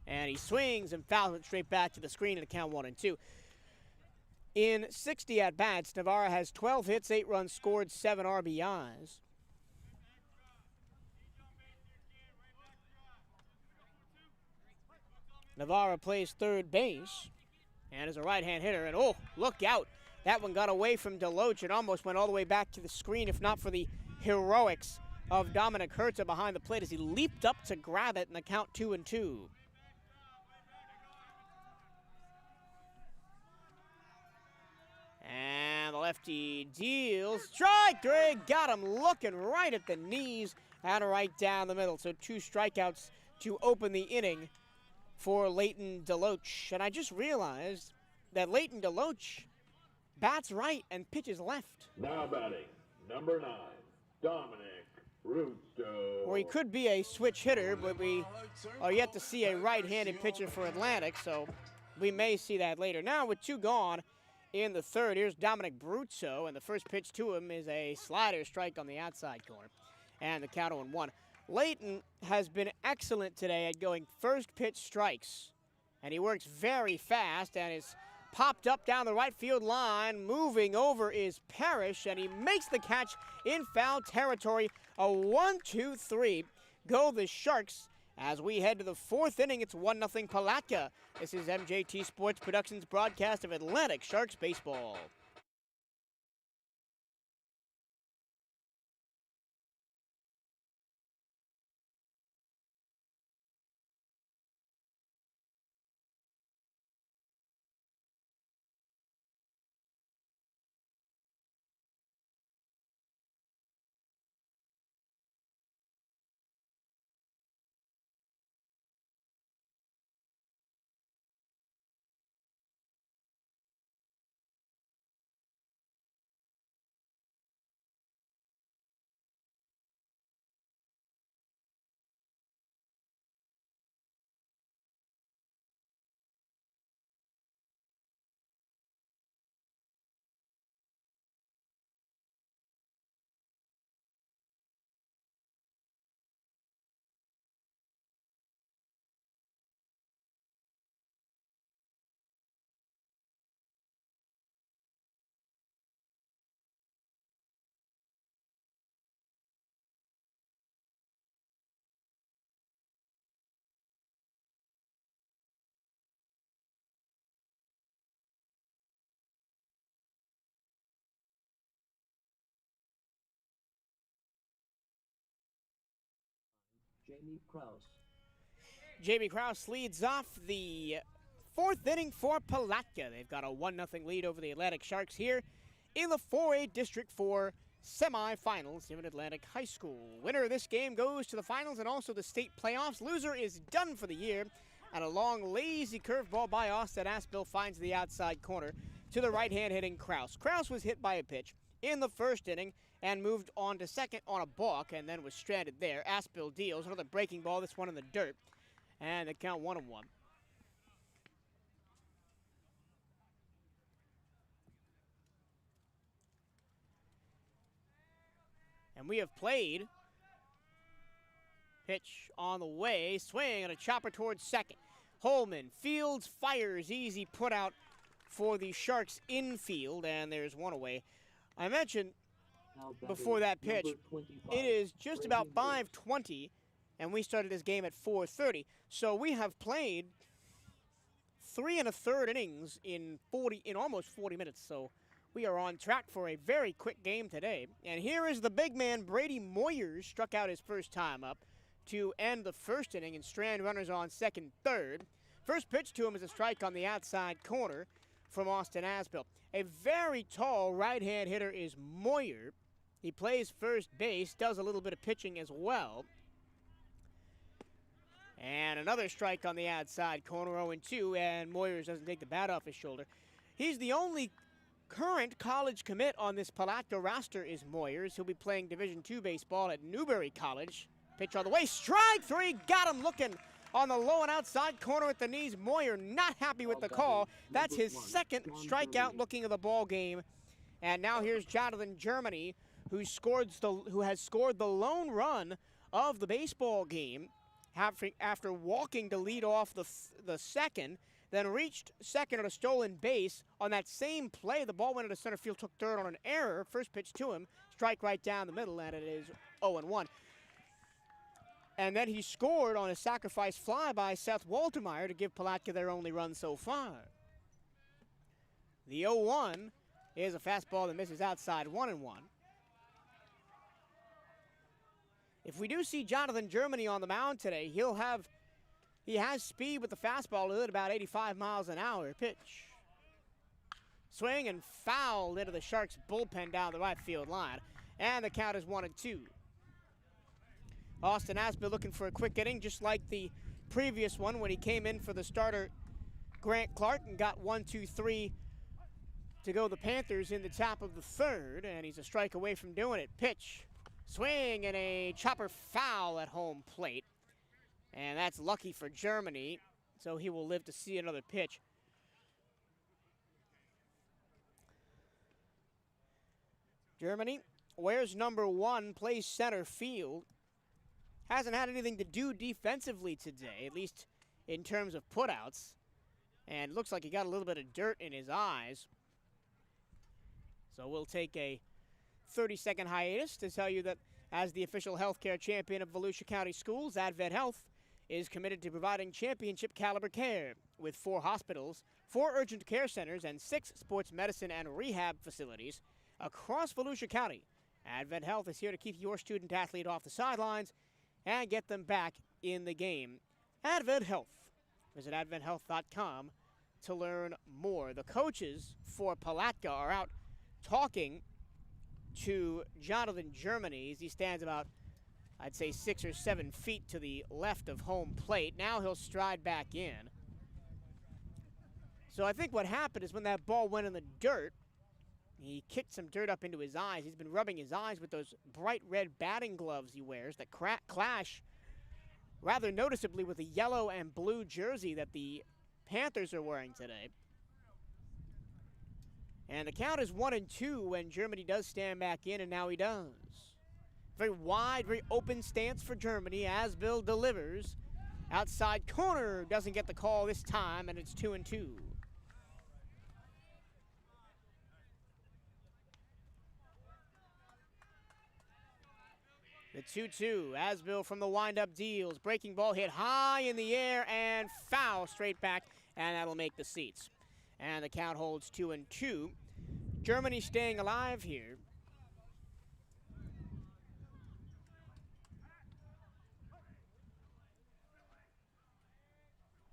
and he swings and fouls it straight back to the screen at a count 1-2. In 60 at-bats, Navarro has 12 hits, 8 runs scored, 7 RBIs. Navarro plays third base and is a right-hand hitter, and oh, look out. That one got away from Deloach. It almost went all the way back to the screen, if not for the heroics of Dominic Huerta behind the plate as he leaped up to grab it, and the count 2-2. And the lefty deals. Strike three. Got him looking right at the knees and right down the middle. So 2 strikeouts to open the inning for Leighton Deloach. And I just realized that Leighton Deloach bats right and pitches left. Now batting, number 9, Dominic Huerta. Or he could be a switch hitter, but we are yet to see a right-handed pitcher for Atlantic, so we may see that later. Now with 2 gone in the third, here's Dominic Huerta, and the first pitch to him is a slider strike on the outside corner. And the count 0-1. Leighton has been excellent today at going first pitch strikes, and he works very fast and is popped up down the right field line. Moving over is Parish, and he makes the catch in foul territory. A 1-2-3 go the Sharks as we head to the 4th inning. It's 1-0 Palatka. This is MJT Sports Productions broadcast of Atlantic Sharks baseball. Jamie Krauss leads off the 4th inning for Palatka. They've got a 1-0 lead over the Atlantic Sharks here in the 4A District 4 semifinals here at Atlantic High School. Winner of this game goes to the finals and also the state playoffs. Loser is done for the year. And a long, lazy curveball by Austin Aspell finds the outside corner to the right-hand hitting Krauss. Krauss was hit by a pitch in the 1st inning and moved on to second on a balk and then was stranded there. Aspell deals another breaking ball, this one in the dirt, and the count 1-1. And we have played. Pitch on the way, swing and a chopper towards second. Holman fields, fires, easy put out for the Sharks infield, and there's one away. I mentioned before that pitch, it is just about 5:20, and we started this game at 4:30. So we have played 3 1/3 innings in almost 40 minutes. So we are on track for a very quick game today. And here is the big man, Brady Moyers, struck out his first time up to end the first inning and strand runners on second, third. First pitch to him is a strike on the outside corner from Austin Aspell. A very tall right-hand hitter is Moyer. He plays first base, does a little bit of pitching as well. And another strike on the outside corner, 0-2, and Moyers doesn't take the bat off his shoulder. He's the only current college commit on this Palatka roster is Moyers. He'll be playing Division II baseball at Newberry College. Pitch on the way, strike three, got him looking on the low and outside corner at the knees. Moyer not happy with the call. That's his second strikeout looking of the ball game. And now here's Jonathan Germany, who has scored the lone run of the baseball game after walking to lead off the second, then reached second at a stolen base. On that same play, the ball went into center field, took third on an error. First pitch to him, strike right down the middle, and it is 0-1. And then he scored on a sacrifice fly by Seth Walter to give Palatka their only run so far. The 0-1 is a fastball that misses outside, 1-1. If we do see Jonathan Germany on the mound today, he has speed with the fastball at about 85 miles an hour. Pitch. Swing and fouled into the Sharks bullpen down the right field line. And the count is 1-2. Austin Aspell looking for a quick inning, just like the previous one when he came in for the starter Grant Clark and got 1, 2, 3 to go the Panthers in the top of the third, and he's a strike away from doing it. Pitch, swing, and a chopper foul at home plate. And that's lucky for Germany, so he will live to see another pitch. Germany wears number 1, plays center field. Hasn't had anything to do defensively today, at least in terms of putouts. And looks like he got a little bit of dirt in his eyes. So we'll take a 30-second hiatus to tell you that as the official healthcare champion of Volusia County Schools, Advent Health is committed to providing championship caliber care with 4 hospitals, 4 urgent care centers, and 6 sports medicine and rehab facilities across Volusia County. Advent Health is here to keep your student athlete off the sidelines and get them back in the game. Advent Health. Visit adventhealth.com to learn more. The coaches for Palatka are out talking to Jonathan Germany as he stands about, I'd say, 6 or 7 feet to the left of home plate. Now he'll stride back in. So I think what happened is when that ball went in the dirt, he kicked some dirt up into his eyes. He's been rubbing his eyes with those bright red batting gloves he wears that clash rather noticeably with the yellow and blue jersey that the Panthers are wearing today. And the count is 1-2 when Germany does stand back in, and now he does. Very wide, very open stance for Germany. Aspell delivers. Outside corner, doesn't get the call this time, and it's 2-2. The 2-2, Aspell from the windup deals. Breaking ball hit high in the air and foul straight back, and that'll make the seats. And the count holds 2-2. Germany staying alive here.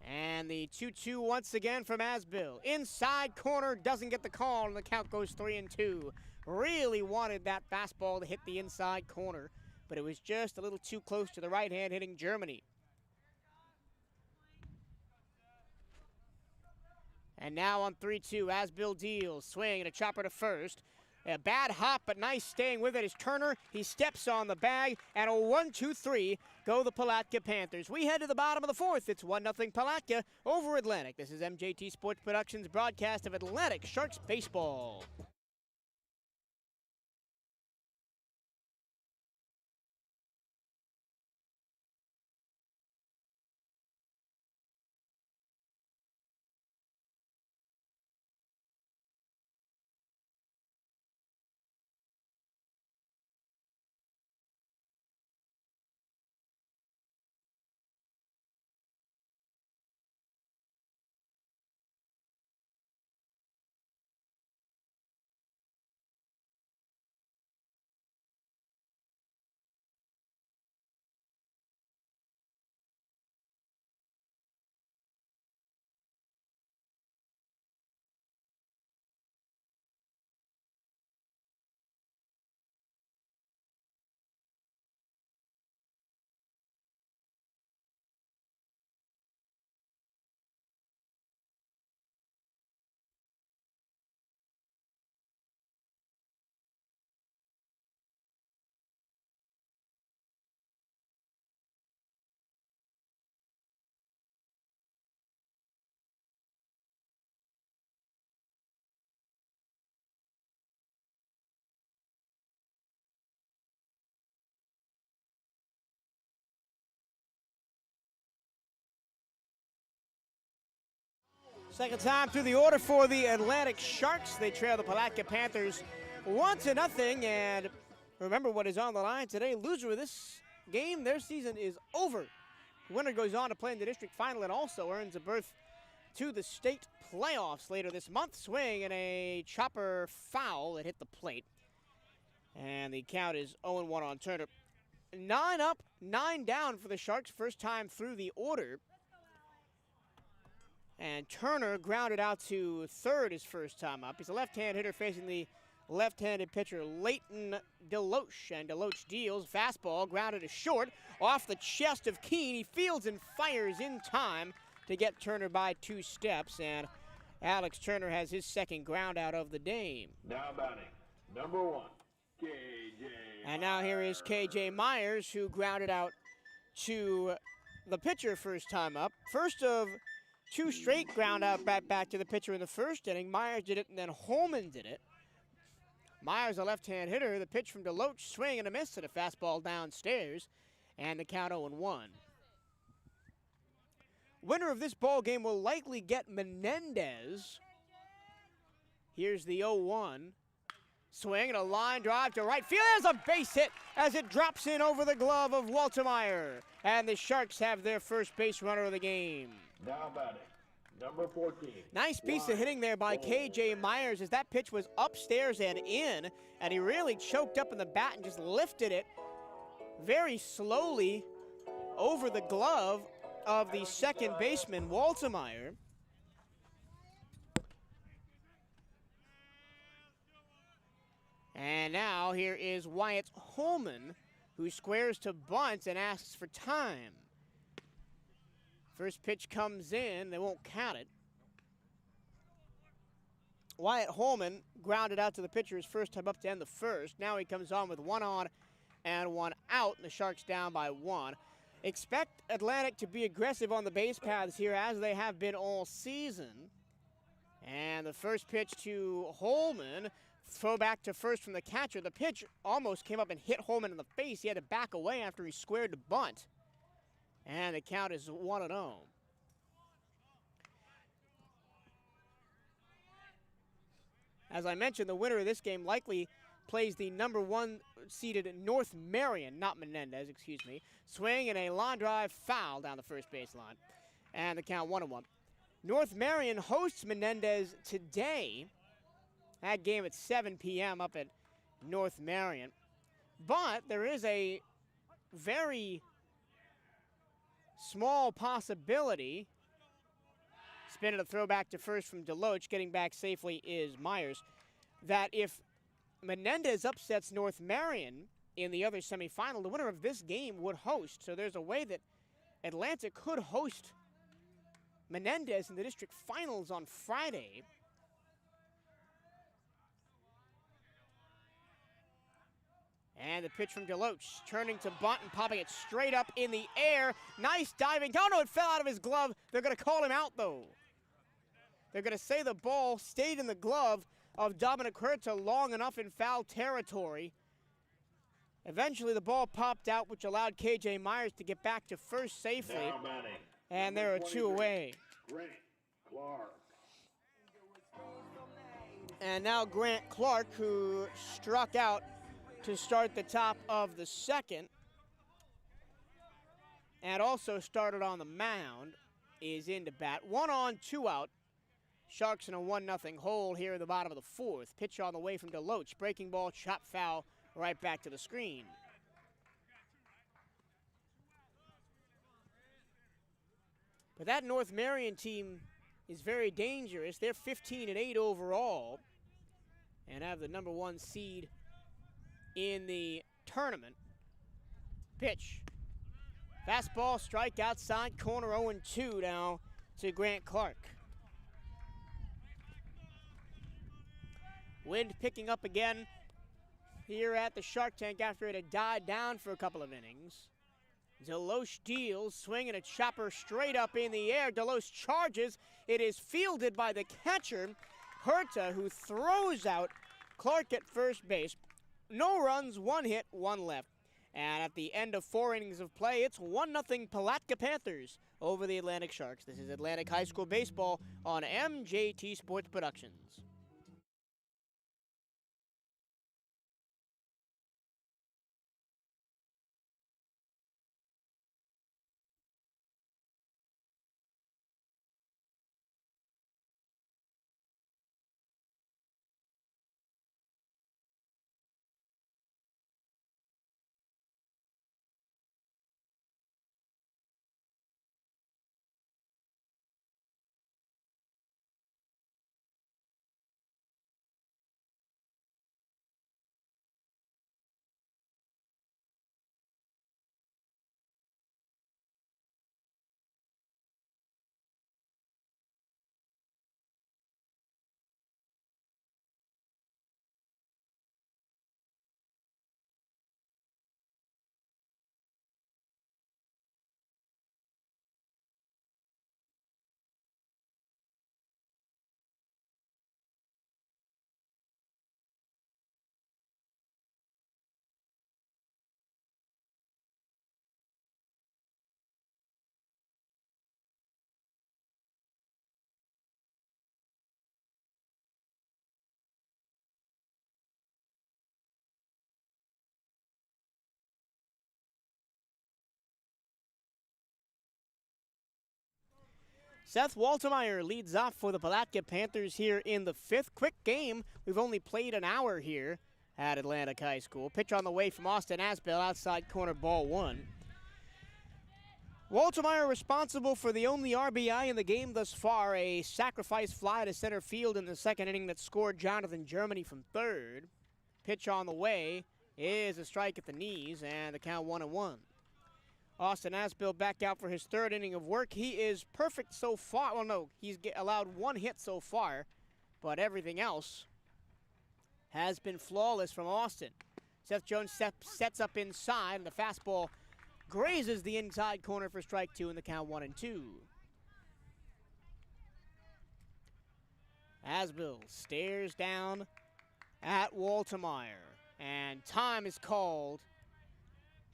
And the 2-2 once again from Aspell. Inside corner, doesn't get the call, and the count goes 3-2. Really wanted that fastball to hit the inside corner, but it was just a little too close to the right hand hitting Germany. And now on 3-2, Aspell deals, swing and a chopper to first. A bad hop, but nice staying with it is Turner. He steps on the bag, and a 1-2-3 go the Palatka Panthers. We head to the bottom of the fourth. It's 1-0 Palatka over Atlantic. This is MJT Sports Productions' broadcast of Atlantic Sharks baseball. Second time through the order for the Atlantic Sharks. They trail the Palatka Panthers 1-0. And remember what is on the line today. Loser of this game, their season is over. The winner goes on to play in the district final and also earns a berth to the state playoffs later this month. Swing and a chopper foul that hit the plate. And the count is 0-1 on Turner. 9 up, 9 down for the Sharks. First time through the order. And Turner grounded out to third his first time up. He's a left-hand hitter facing the left-handed pitcher Leighton Deloach. And Deloach deals fastball, grounded to short, off the chest of Keane. He fields and fires in time to get Turner by 2 steps. And Alex Turner has his second ground out of the game. Now batting, number 1, KJ. And now here is KJ Myers, who grounded out to the pitcher first time up. First of 2 straight ground out back to the pitcher in the first inning. Myers did it, and then Holman did it. Myers, a left-hand hitter. The pitch from Deloach, swing and a miss, and a fastball downstairs, and the count 0-1. Winner of this ball game will likely get Menendez. Here's the 0-1. Swing and a line drive to right field. There's a base hit as it drops in over the glove of Walter. And the Sharks have their first base runner of the game. Now batting, number 14. Nice piece of hitting there by KJ Myers as that pitch was upstairs and in, and he really choked up in the bat and just lifted it very slowly over the glove of the second baseman, Walter. And now here is Wyatt Holman, who squares to bunt and asks for time. First pitch comes in, they won't count it. Wyatt Holman grounded out to the pitcher his first time up to end the first. Now he comes on with 1 on and 1 out, and the Sharks down by 1. Expect Atlantic to be aggressive on the base paths here as they have been all season. And the first pitch to Holman, throw back to first from the catcher. The pitch almost came up and hit Holman in the face. He had to back away after he squared to bunt. And the count is 1-0. As I mentioned, the winner of this game likely plays the number 1 seeded North Marion, not Menendez, excuse me. Swing and a line drive foul down the first baseline. And the count 1-1. North Marion hosts Menendez today. That game at 7 p.m. up at North Marion. But there is a very small possibility. Spin and a throwback to first from Deloach. Getting back safely is Myers. That if Menendez upsets North Marion in the other semifinal, the winner of this game would host. So there's a way that Atlanta could host Menendez in the district finals on Friday. And the pitch from Deloach, turning to bunt and popping it straight up in the air. Nice diving. Oh, no, it fell out of his glove. They're going to call him out, though. They're going to say the ball stayed in the glove of Dominic Huerta long enough in foul territory. Eventually, the ball popped out, which allowed Kayden Myers to get back to first safely. Now batting. And there are 2 away. Grant Clark. And now Grant Clark, who struck out to start the top of the second and also started on the mound, is in to bat. 1 on, 2 out. Sharks in a 1-0 hole here in the bottom of the 4th. Pitch on the way from Deloach. Breaking ball, chop foul, right back to the screen. But that North Marion team is very dangerous. They're 15-8 overall and have the #1 seed in the tournament. Pitch. Fastball, strike outside corner, 0-2 now to Grant Clark. Wind picking up again here at the Shark Tank after it had died down for a couple of innings. Deloach deals, swinging a chopper straight up in the air. Deloach charges. It is fielded by the catcher, Huerta, who throws out Clark at first base. No runs, 1 hit, 1 left. And at the end of 4 innings of play, it's 1-0 Palatka Panthers over the Atlantic Sharks. This is Atlantic High School Baseball on MJT Sports Productions. Seth Walter leads off for the Palatka Panthers here in the 5th. Quick game. We've only played an hour here at Atlantic High School. Pitch on the way from Austin Aspell, outside corner, ball 1. Walter responsible for the only RBI in the game thus far, a sacrifice fly to center field in the 2nd inning that scored Jonathan Germany from 3rd. Pitch on the way is a strike at the knees, and the count 1-1. Austin Aspell back out for his 3rd inning of work. He is perfect so far. Well, no, he's allowed 1 hit so far, but everything else has been flawless from Austin. Seth Jones sets up inside, and the fastball grazes the inside corner for strike 2 in the count 1-2. Aspell stares down at Walter, and time is called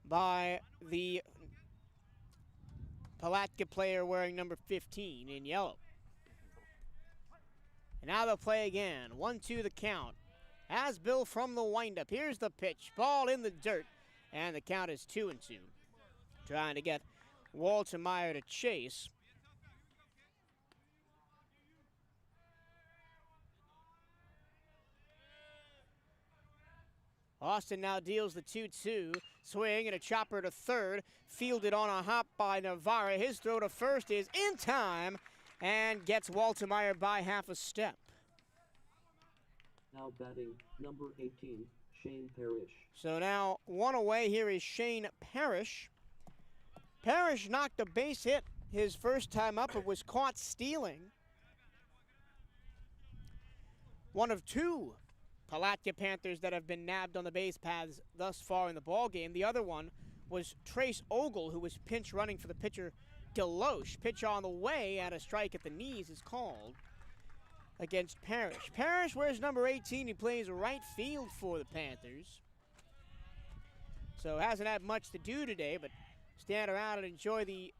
by the Palatka player wearing number 15 in yellow. And now they'll play again. 1-2 the count. Aspell from the windup. Here's the pitch. Ball in the dirt. And the count is 2-2. Trying to get Walter to chase. Austin now deals the 2-2. Swing and a chopper to 3rd. Fielded on a hop by Navarro. His throw to 1st is in time and gets Walter by half a step. Now batting number 18, Shane Parish. So now 1 away. Here is Shane Parish. Parish knocked a base hit his first time up, but was caught stealing. One of 2 Palatka Panthers that have been nabbed on the base paths thus far in the ball game. The other one was Trace Ogle, who was pinch running for the pitcher Deloach. Pitch on the way, and a strike at the knees is called against Parish. Parish wears number 18. He plays right field for the Panthers. So hasn't had much to do today, but stand around and enjoy the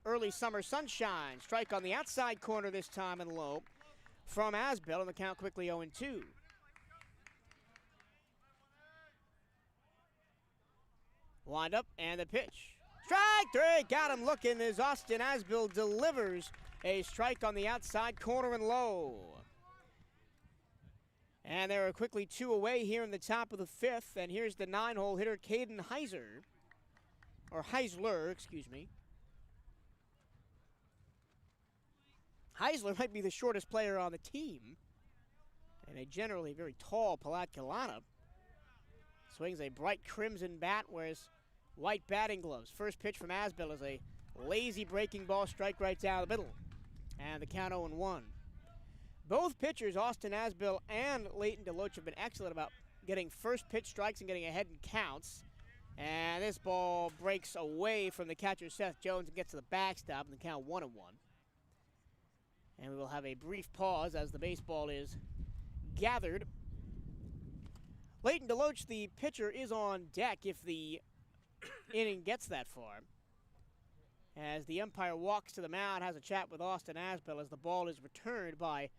early summer sunshine. Strike on the outside corner this time and low from Aspell, and the count quickly 0-2. Wind up and the pitch. Strike three, got him looking as Austin Aspell delivers a strike on the outside corner and low. And there are quickly 2 away here in the top of the 5th, and here's the 9-hole hitter Kayden Heisler, excuse me. Heisler might be the shortest player on the team, and a generally very tall Palatka lineup. Swings a bright crimson bat, wears white batting gloves. First pitch from Aspell is a lazy breaking ball, strike right down the middle. And the count 0-1. Both pitchers, Austin Aspell and Leighton Deloach, have been excellent about getting first pitch strikes and getting ahead in counts. And this ball breaks away from the catcher, Seth Jones, and gets to the backstop, and the count 1-1. And we will have a brief pause as the baseball is gathered. Leighton Deloach, the pitcher, is on deck if the inning gets that far. As the umpire walks to the mound, has a chat with Austin Aspell as the ball is returned by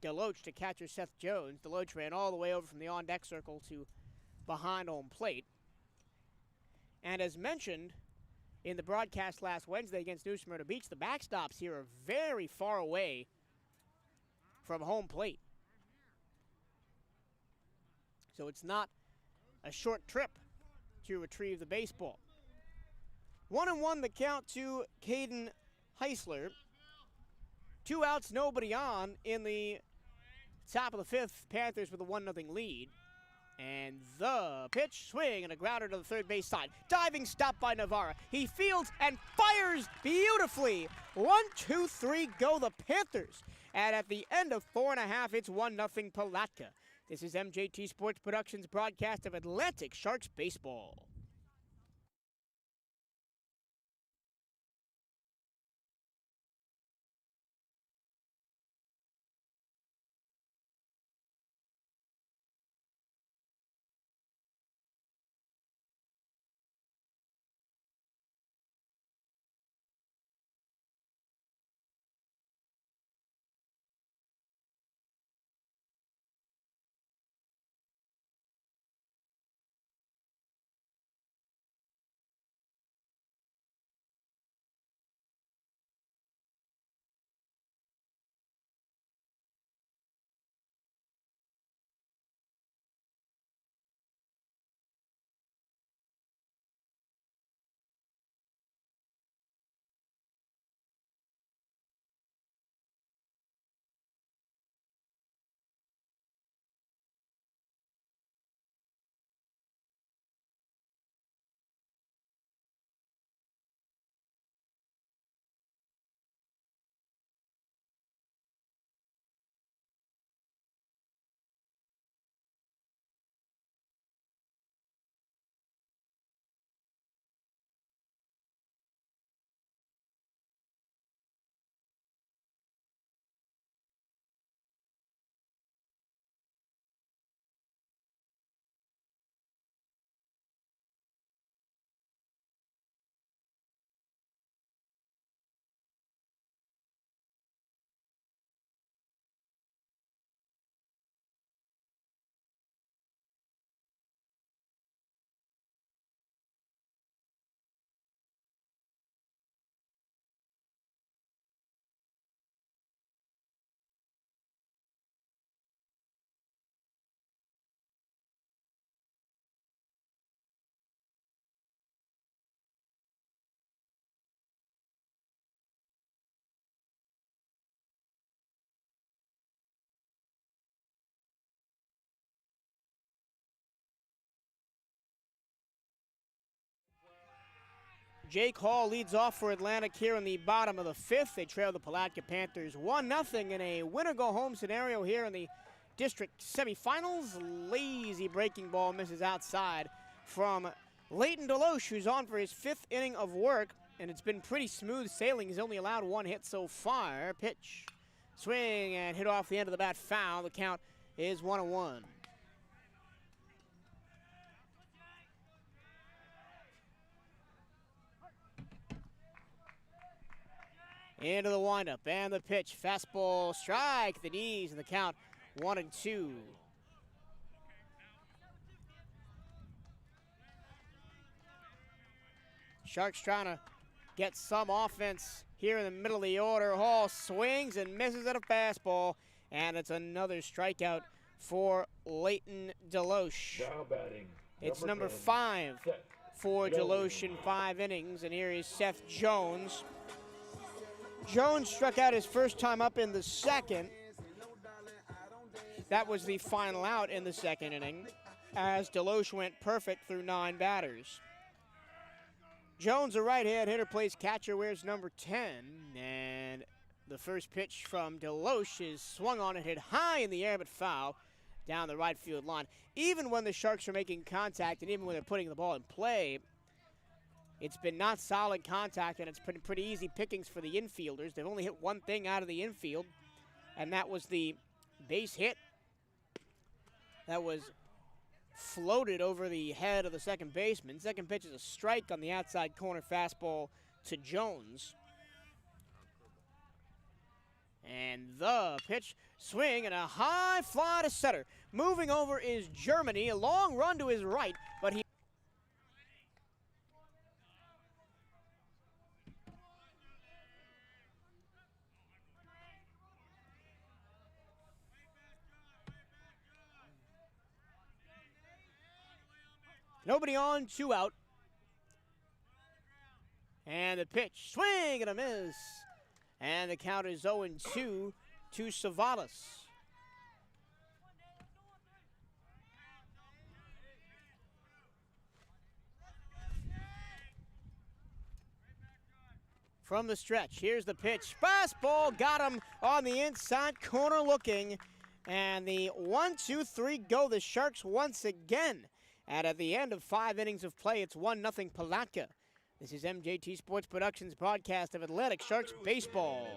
Deloach to catcher Seth Jones. Deloach ran all the way over from the on-deck circle to behind home plate. And as mentioned in the broadcast last Wednesday against New Smyrna Beach, the backstops here are very far away from home plate. So it's not a short trip to retrieve the baseball. 1-1 the count to Kayden Heisler. 2 outs, nobody on in the top of the 5th. Panthers with a 1-0 lead. And the pitch, swing, and a grounder to the third base side. Diving stop by Navarro. He fields and fires beautifully. 1-2-3 go the Panthers. And at the end of 4.5, it's 1-0 Palatka. This is MJT Sports Productions' broadcast of Atlantic Sharks baseball. Jake Hall leads off for Atlantic here in the bottom of the 5th. They trail the Palatka Panthers 1-0 in a win-or-go-home scenario here in the district semifinals. Lazy breaking ball misses outside from Leighton Deloach, who's on for his 5th inning of work, and it's been pretty smooth sailing. He's only allowed 1 hit so far. Pitch, swing, and hit off the end of the bat, foul. The count is 1-1. Into the windup, and the pitch, fastball, strike, the knees, and the count 1-2. Sharks trying to get some offense here in the middle of the order. Hall swings and misses at a fastball, and it's another strikeout for Leighton Deloach. Now batting. It's number 5 for Deloach in 5 innings, and here is Seth Jones. Jones struck out his first time up in the 2nd. That was the final out in the 2nd inning, as Deloach went perfect through 9 batters. Jones, a right-hand hitter, plays catcher, wears number 10, and the first pitch from Deloach is swung on and hit high in the air, but foul down the right field line. Even when the Sharks are making contact, and even when they're putting the ball in play, it's been not solid contact, and it's been pretty easy pickings for the infielders. They've only hit one thing out of the infield, and that was the base hit that was floated over the head of the second baseman. Second pitch is a strike on the outside corner fastball to Jones. And the pitch, swing, and a high fly to center. Moving over is Germany, a long run to his right, but he... Nobody on, 2 out. And the pitch, swing and a miss. And the count is 0-2 to Savalas. From the stretch, here's the pitch. Fastball, got him on the inside corner looking. And the 1-2-3 go. The Sharks once again. And at the end of 5 innings of play, it's 1-0 Palatka. This is MJT Sports Productions' broadcast of Atlantic Sharks baseball.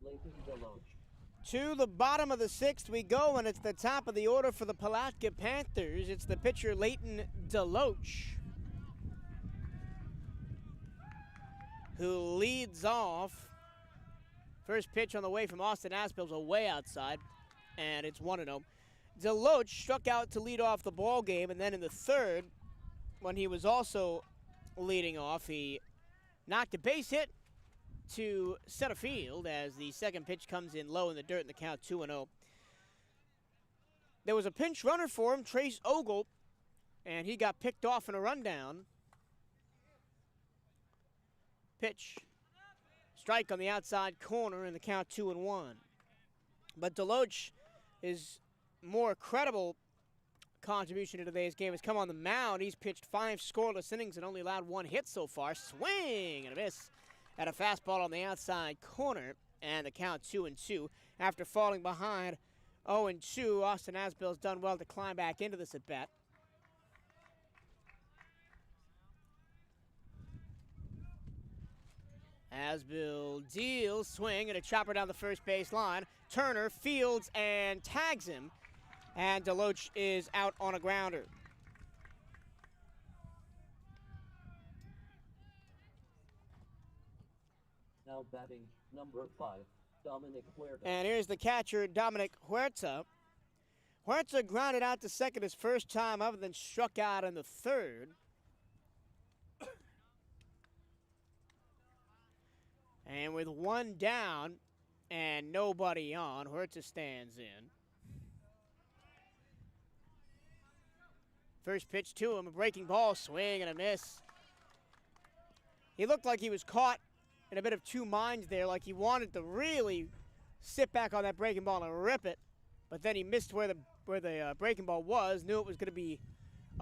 Leighton Deloach. To the bottom of the 6th we go, and it's the top of the order for the Palatka Panthers. It's the pitcher, Leighton Deloach, who leads off. First pitch on the way from Austin Aspell's away outside, and it's 1-0. Deloach struck out to lead off the ball game, and then in the 3rd, when he was also leading off, he knocked a base hit to center field as the second pitch comes in low in the dirt, and the count 2-0. There was a pinch runner for him, Trace Ogle, and he got picked off in a rundown. Pitch, strike on the outside corner, and the count 2-1. But Deloach, his more credible contribution to today's game has come on the mound. He's pitched 5 scoreless innings and only allowed 1 hit so far. Swing and a miss at a fastball on the outside corner. and the count 2-2. After falling behind 0-2, Austin Aspell's done well to climb back into this at-bat. Aspell deals, swing, and a chopper down the first base line. Turner fields and tags him, and Deloach is out on a grounder. Now batting number 5, Dominic Huerta. And here's the catcher, Dominic Huerta. Huerta grounded out to second his first time up and then struck out in the third. And with one down and nobody on, Huerta stands in. First pitch to him, a breaking ball, swing and a miss. He looked like he was caught in a bit of two minds there, like he wanted to really sit back on that breaking ball and rip it, but then he missed where the breaking ball was, knew it was going to be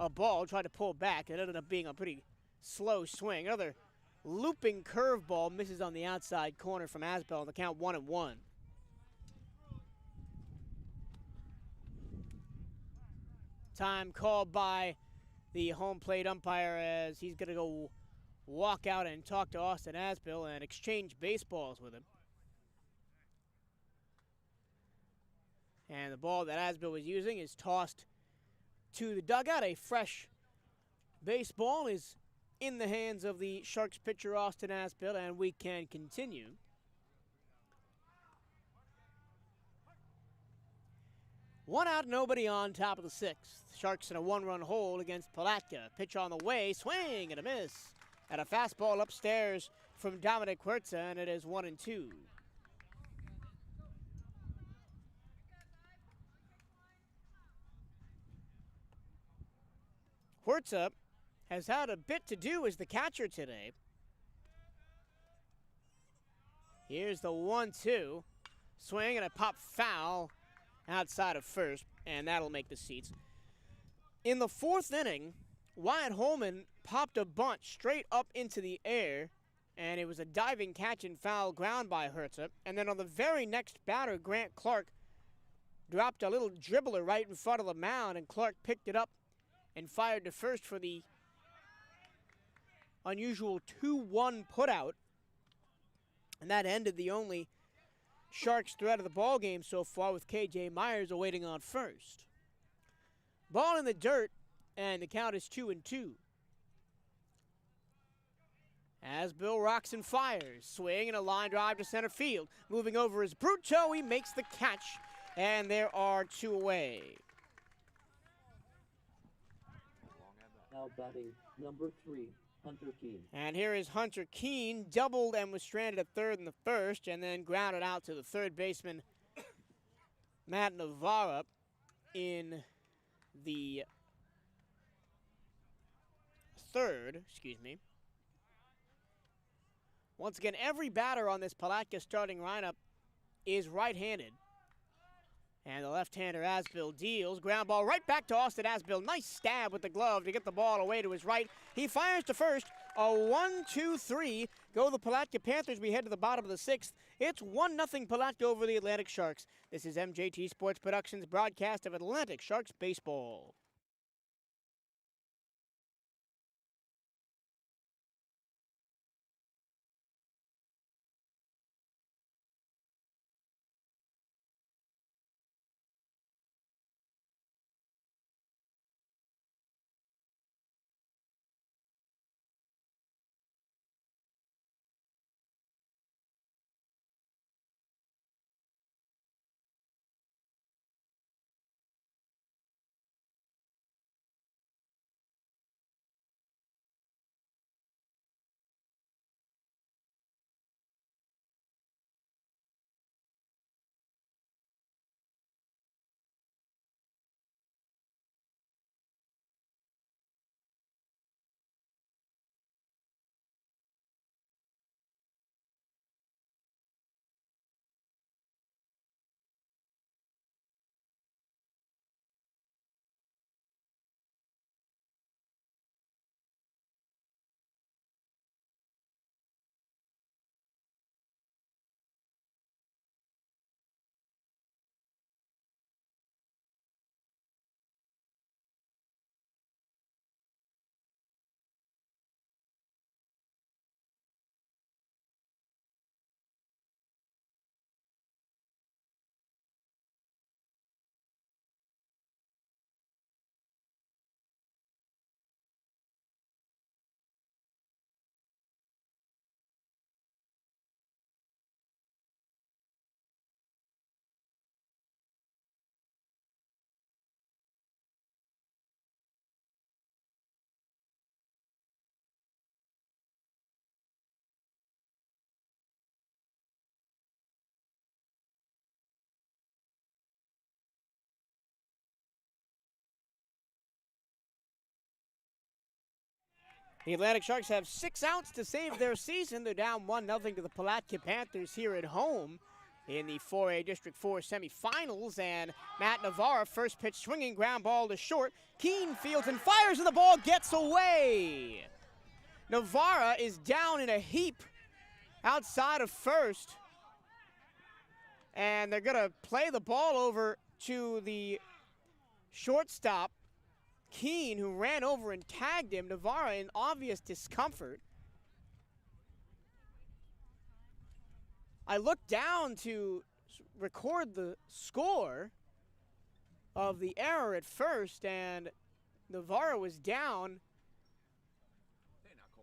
a ball, tried to pull back. It ended up being a pretty slow swing. Another looping curveball misses on the outside corner from Aspell on the count 1-1. Time called by the home plate umpire as he's going to go walk out and talk to Austin Aspell and exchange baseballs with him. And the ball that Aspell was using is tossed to the dugout. A fresh baseball is in the hands of the Sharks pitcher, Austin Aspell, and we can continue. One out, nobody on, top of the sixth. Sharks in a one-run hold against Palatka. Pitch on the way, swing and a miss. And a fastball upstairs from Dominic Huerta, and it is 1-2. Huerta has had a bit to do as the catcher today. Here's the 1-2. Swing and a pop foul outside of first, and that'll make the seats. In the fourth inning, Wyatt Holman popped a bunt straight up into the air, and it was a diving catch and foul ground by Huerta. And then on the very next batter, Grant Clark dropped a little dribbler right in front of the mound, and Clark picked it up and fired to first for the unusual 2-1 putout. And that ended the only Sharks threat of the ball game so far, with Brady Myers awaiting on first. Ball in the dirt, and the count is 2-2. Aspell rocks and fires. Swing and a line drive to center field. Moving over is Bruto. He makes the catch, and there are two away. Now batting number 3, Hunter Keane. And here is Hunter Keane, doubled and was stranded at third in the first, and then grounded out to the third baseman, Matt Navarro, in the third, Once again, every batter on this Palatka starting lineup is right-handed. And the left-hander Aspell deals. Ground ball right back to Austin Aspell. Nice stab with the glove to get the ball away to his right. He fires to first. A 1-2-3. Go the Palatka Panthers. We head to the bottom of the sixth. It's 1-0 Palatka over the Atlantic Sharks. This is MJT Sports Productions' broadcast of Atlantic Sharks baseball. The Atlantic Sharks have 6 outs to save their season. They're down 1-0 to the Palatka Panthers here at home in the 4A District 4 semifinals. And Matt Navarro, first pitch swinging, ground ball to short. Keane fields and fires, and the ball gets away. Navarro is down in a heap outside of first. And they're going to play the ball over to the shortstop, Keane, who ran over and tagged him. Navarro in obvious discomfort. I looked down to record the score of the error at first, and Navarro was down.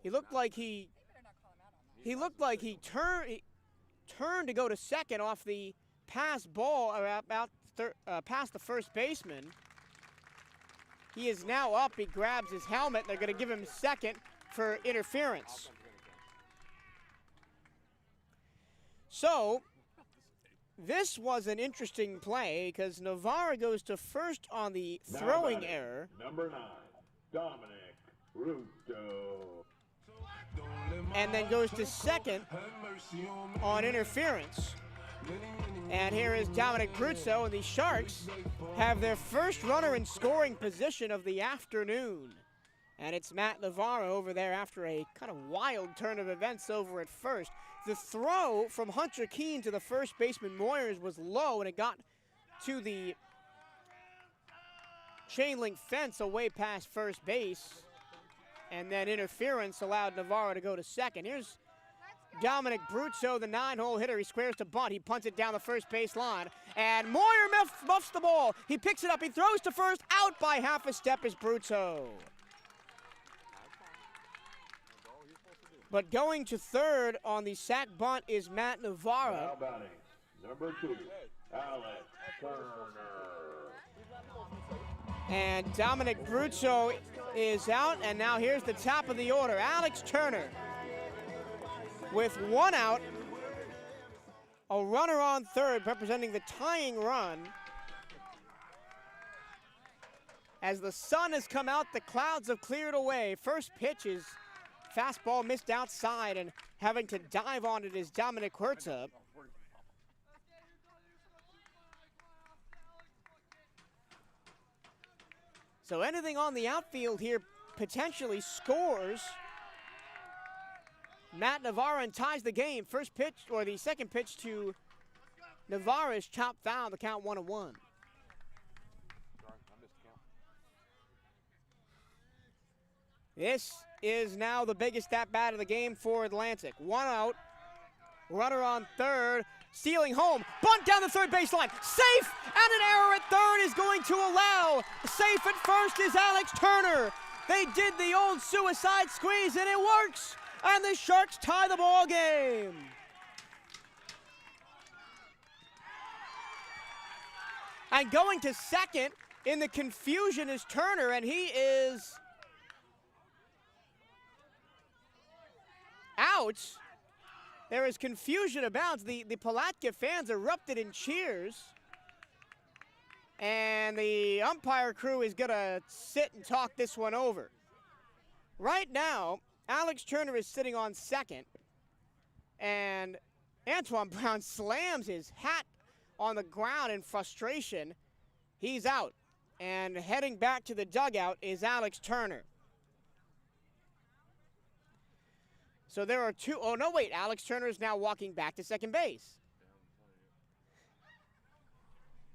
He looked like he turned to go to second off the pass ball about past the first baseman. He is now up. He grabs his helmet. They're going to give him second for interference. So, this was an interesting play because Navarro goes to first on the throwing error. Number 9, Dominic Huerta. And then goes to second on interference. And here is Dominic Huerta, and the Sharks have their first runner in scoring position of the afternoon. And it's Matt Navarro over there after a kind of wild turn of events over at first. The throw from Hunter Keane to the first baseman Moyers was low, and it got to the chain link fence away past first base. And then interference allowed Navarro to go to second. Here's Dominic Huerta, the 9-hole hitter. He squares to bunt. He punts it down the first base line. And Moyer muffs the ball. He picks it up. He throws to first. Out by half a step is Huerta. But going to third on the sack bunt is Matt Navarro. Now batting, number 2, Alex Turner. And Dominic Huerta is out, and now here's the top of the order. Alex Turner with 1 out, a runner on third representing the tying run. As the sun has come out, the clouds have cleared away. First pitch is fastball missed outside, and having to dive on it is Dominic Huerta. So anything on the outfield here potentially scores. Matt Navarro ties the game. First pitch, or the second pitch to Navarro is chopped foul. The count 1-1. This is now the biggest at-bat of the game for Atlantic. 1 out, runner on third, stealing home, bunt down the third baseline, safe, and an error at third is going to allow. Safe at first is Alex Turner. They did the old suicide squeeze, and it works, and the Sharks tie the ball game. And going to second in the confusion is Turner, and he is out. There is confusion about. The Palatka fans erupted in cheers. And the umpire crew is going to sit and talk this one over. Right now, Alex Turner is sitting on second. And Antoine Brown slams his hat on the ground in frustration. He's out. And heading back to the dugout is Alex Turner. So there are two. Oh, no, wait. Alex Turner is now walking back to second base.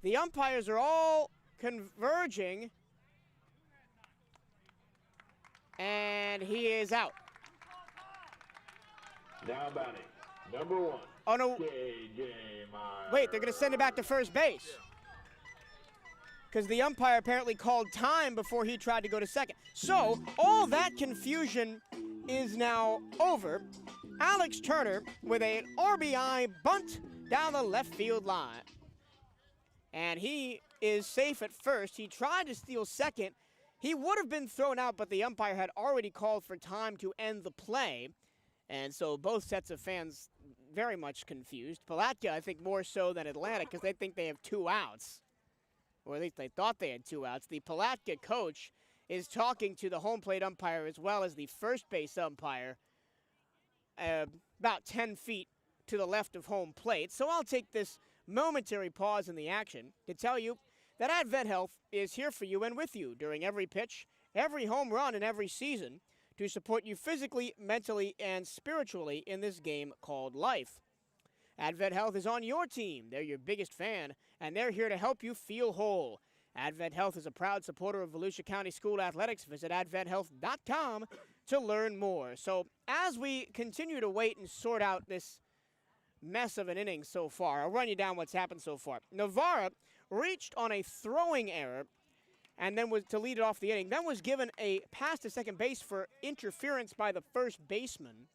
The umpires are all converging. And he is out. Now batting, number 1. Oh, no. Wait, they're going to send it back to first base. Because the umpire apparently called time before he tried to go to second. So, all that confusion is now over. Alex Turner with an RBI bunt down the left field line. And he is safe at first. He tried to steal second. He would have been thrown out, but the umpire had already called for time to end the play. And so both sets of fans very much confused. Palatka, I think, more so than Atlantic, because they think they have 2 outs. Or at least they thought they had 2 outs. The Palatka coach is talking to the home plate umpire as well as the first base umpire about 10 feet to the left of home plate. So I'll take this momentary pause in the action to tell you that Advent Health is here for you and with you during every pitch, every home run, and every season to support you physically, mentally, and spiritually in this game called life. Advent Health is on your team. They're your biggest fan, and they're here to help you feel whole. Advent Health is a proud supporter of Volusia County School Athletics. Visit adventhealth.com to learn more. So as we continue to wait and sort out this mess of an inning so far, I'll run you down what's happened so far. Navarro reached on a throwing error and then was to lead it off the inning. Then was given a pass to second base for interference by the first baseman.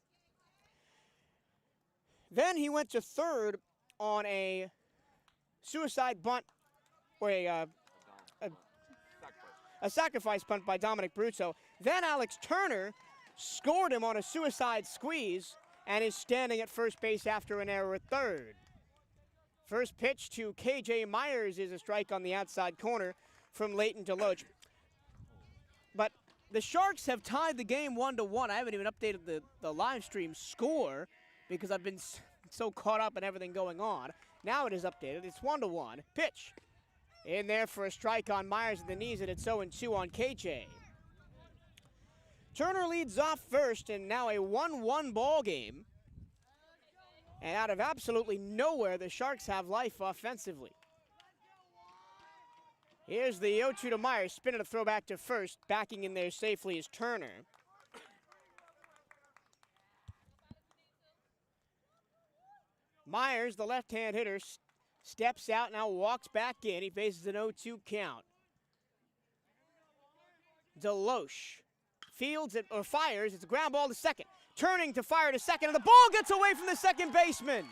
Then he went to third on a suicide bunt or a sacrifice punt by Dominic Huerta. Then Alex Turner scored him on a suicide squeeze and is standing at first base after an error at third. First pitch to Brady Myers is a strike on the outside corner from Leighton Deloach. But the Sharks have tied the game 1-1. I haven't even updated the live stream score because I've been so caught up in everything going on. Now it is updated. It's 1-1. Pitch in there for a strike on Myers at the knees, and it's 0-2 on KJ. Turner leads off first, and now a 1-1 ball game. And out of absolutely nowhere, the Sharks have life offensively. Here's the 0-2 to Myers, spinning a throw back to first. Backing in there safely is Turner. Myers, the left-hand hitter, steps out, now walks back in. He faces an 0-2 count. Deloach fields it, or fires. It's a ground ball to second. Turning to fire to second, and the ball gets away from the second baseman.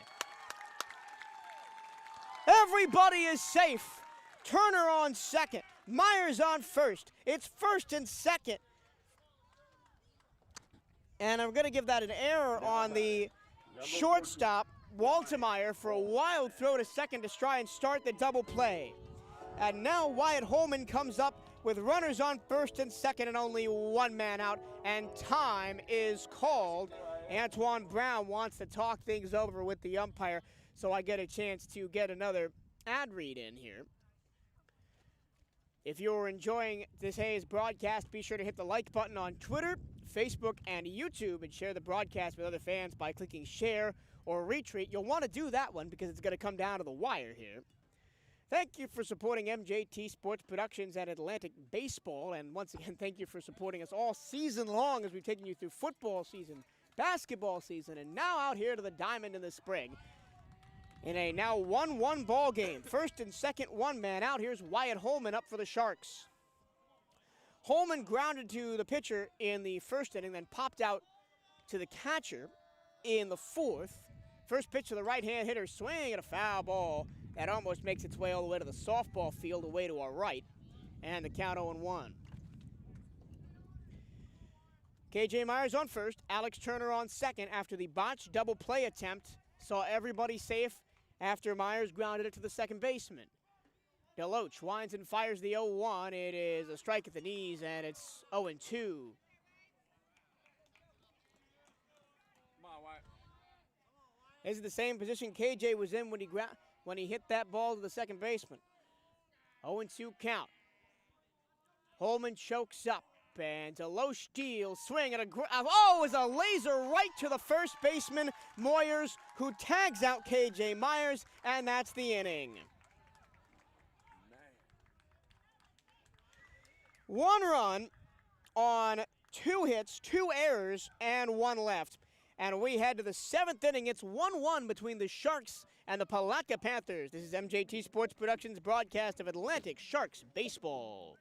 Everybody is safe. Turner on second. Myers on first. It's first and second. And I'm going to give that an error on the shortstop, Walter, for a wild throw to second to try and start the double play. And now Wyatt Holman comes up with runners on first and second and only one man out, and time is called. Antoine Brown wants to talk things over with the umpire, so I get a chance to get another ad read in here. If you're enjoying this Hayes broadcast, be sure to hit the like button on Twitter, Facebook, and YouTube, and share the broadcast with other fans by clicking share or retweet. You'll want to do that one because it's going to come down to the wire here. Thank you for supporting MJT Sports Productions and Atlantic Baseball. And once again, thank you for supporting us all season long as we've taken you through football season, basketball season, and now out here to the diamond in the spring. In a now 1-1 ball game. First and second, one man out. Here's Wyatt Holman up for the Sharks. Holman grounded to the pitcher in the first inning, then popped out to the catcher in the fourth. First pitch to the right-hand hitter, swing at a foul ball that almost makes its way all the way to the softball field away to our right. And the count 0-1. KJ Myers on first, Alex Turner on second after the botched double play attempt. Saw everybody safe after Myers grounded it to the second baseman. Deloach winds and fires the 0-1. It is a strike at the knees, and it's 0-2. Come on, Wyatt. This is the same position KJ was in when he hit that ball to the second baseman. 0-2 count. Holman chokes up, and Deloach deals, swing, and is a laser right to the first baseman, Moyers, who tags out KJ Myers, and that's the inning. One run on 2 hits, 2 errors, and 1 left. And we head to the 7th inning. It's 1-1 between the Sharks and the Palatka Panthers. This is MJT Sports Productions' broadcast of Atlantic Sharks baseball.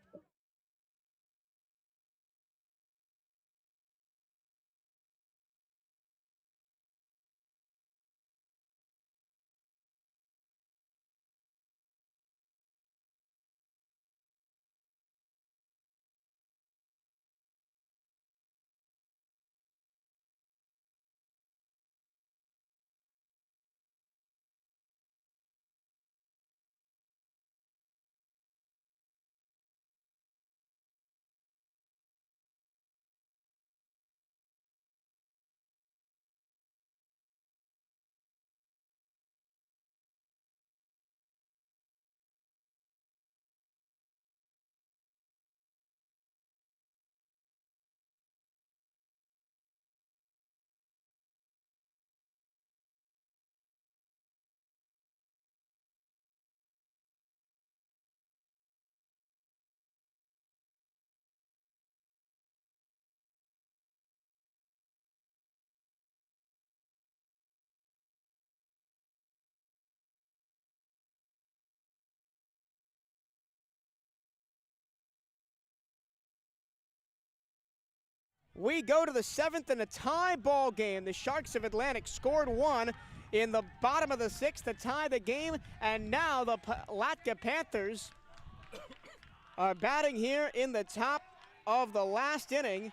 We go to the 7th in a tie ball game. The Sharks of Atlantic scored 1 in the bottom of the 6th to tie the game, and now the Palatka Panthers are batting here in the top of the last inning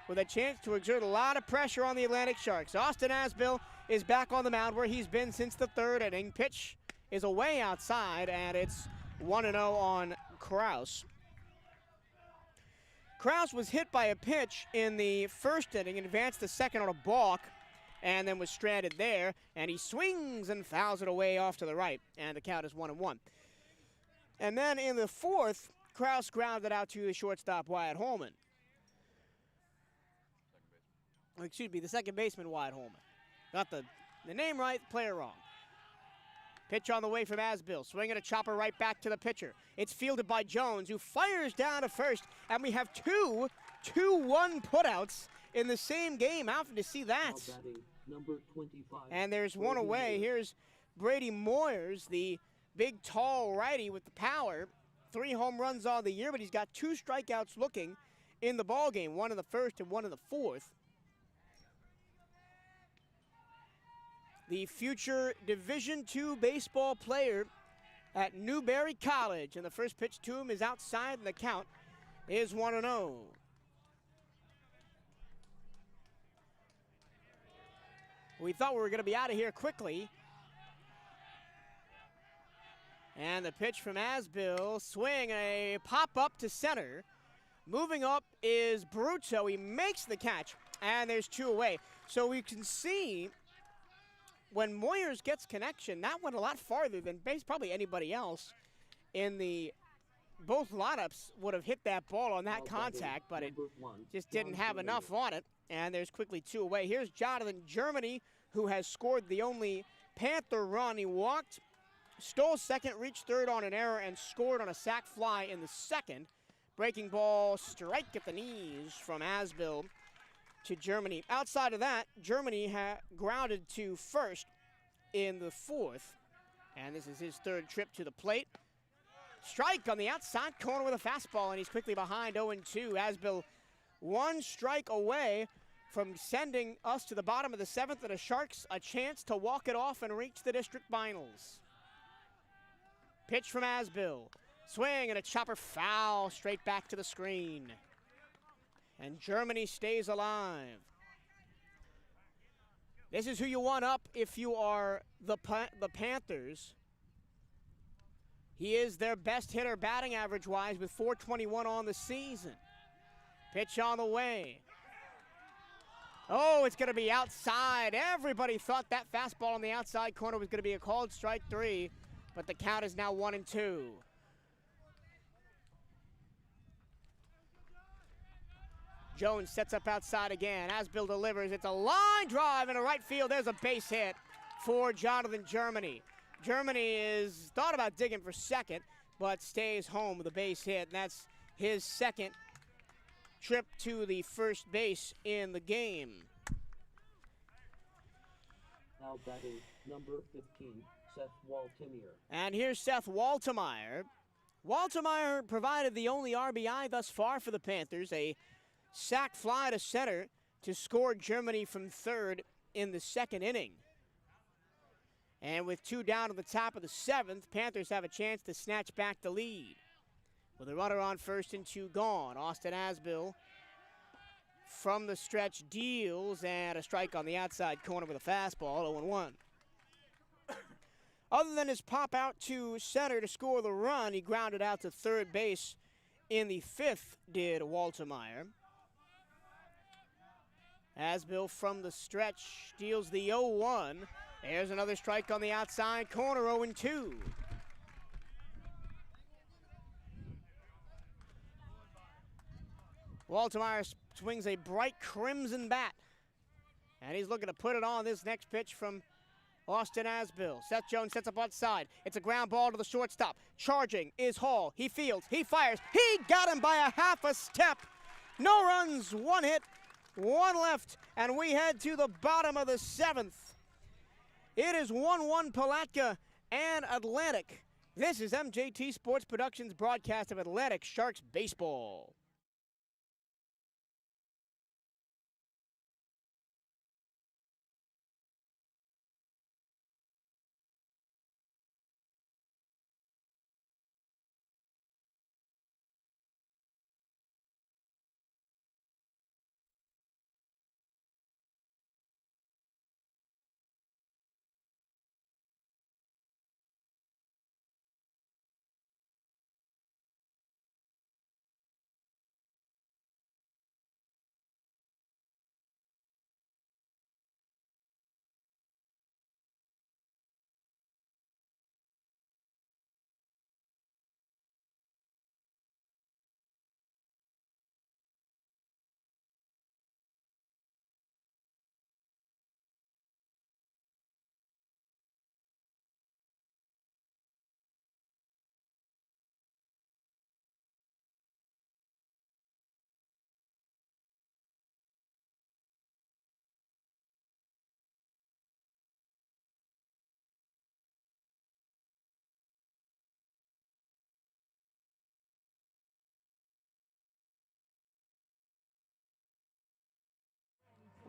with a chance to exert a lot of pressure on the Atlantic Sharks. Austin Aspell is back on the mound where he's been since the 3rd inning. Pitch is away outside, and it's 1-0 on Krauss. Krauss was hit by a pitch in the 1st inning and advanced the 2nd on a balk, and then was stranded there, and he swings and fouls it away off to the right, and the count is 1-1. And then in the 4th, Krauss grounded out to the shortstop Wyatt Holman. Excuse me, the second baseman Wyatt Holman. Got the name right, player wrong. Pitch on the way from Aspell, swinging a chopper right back to the pitcher. It's fielded by Jones, who fires down to first, and we have two 2-1 putouts in the same game. How often to see that? Number 25. And there's one away. Here's Brady Moyers, the big, tall righty with the power. 3 home runs on the year, but he's got 2 strikeouts looking in the ball game, 1 in the 1st and 1 in the 4th. The future Division II baseball player at Newberry College, and the first pitch to him is outside, and the count is 1-0. We thought we were going to be out of here quickly. And the pitch from Aspell, swing, a pop-up to center. Moving up is Bruto. He makes the catch, and there's 2 away. So we can see when Moyers gets connection, that went a lot farther than probably anybody else in the both lineups would have hit that ball on that contact, but it just didn't have enough on it, and there's quickly 2 away. Here's Jonathan Germany, who has scored the only Panther run. He walked, stole second, reached third on an error, and scored on a sac fly in the 2nd. Breaking ball, strike at the knees from Aspell to Germany. Outside of that, Germany grounded to first in the 4th, and this is his 3rd trip to the plate. Strike on the outside corner with a fastball, and he's quickly behind 0-2. Aspell 1 strike away from sending us to the bottom of the 7th, and the Sharks a chance to walk it off and reach the district finals. Pitch from Aspell. Swing and a chopper foul straight back to the screen. And Germany stays alive. This is who you want up if you are the Panthers. He is their best hitter batting average-wise with .421 on the season. Pitch on the way. Oh, it's going to be outside. Everybody thought that fastball on the outside corner was going to be a called strike 3, but the count is now 1-2. Jones sets up outside again. Aspell delivers. It's a line drive into right field. There's a base hit for Jonathan Germany. Germany is thought about digging for second, but stays home with a base hit, and that's his 2nd trip to the first base in the game. Now batting number 15, Seth Walter. And here's Seth Walter. Walter provided the only RBI thus far for the Panthers, a sac fly to center to score Germany from 3rd in the 2nd inning. And with 2 down at the top of the 7th, Panthers have a chance to snatch back the lead. With a runner on first and 2 gone, Austin Aspell from the stretch deals, and a strike on the outside corner with a fastball, 0-1. Other than his pop out to center to score the run, he grounded out to 3rd base in the 5th, did Walter. Aspell from the stretch deals the 0-1. There's another strike on the outside corner, 0-2. Walter swings a bright crimson bat, and he's looking to put it on this next pitch from Austin Aspell. Seth Jones sets up outside. It's a ground ball to the shortstop. Charging is Hall. He fields. He fires. He got him by a half a step. No runs, 1 hit, 1 left, and we head to the bottom of the 7th. It is 1-1 Palatka and Atlantic. This is MJT Sports Productions' broadcast of Atlantic Sharks baseball.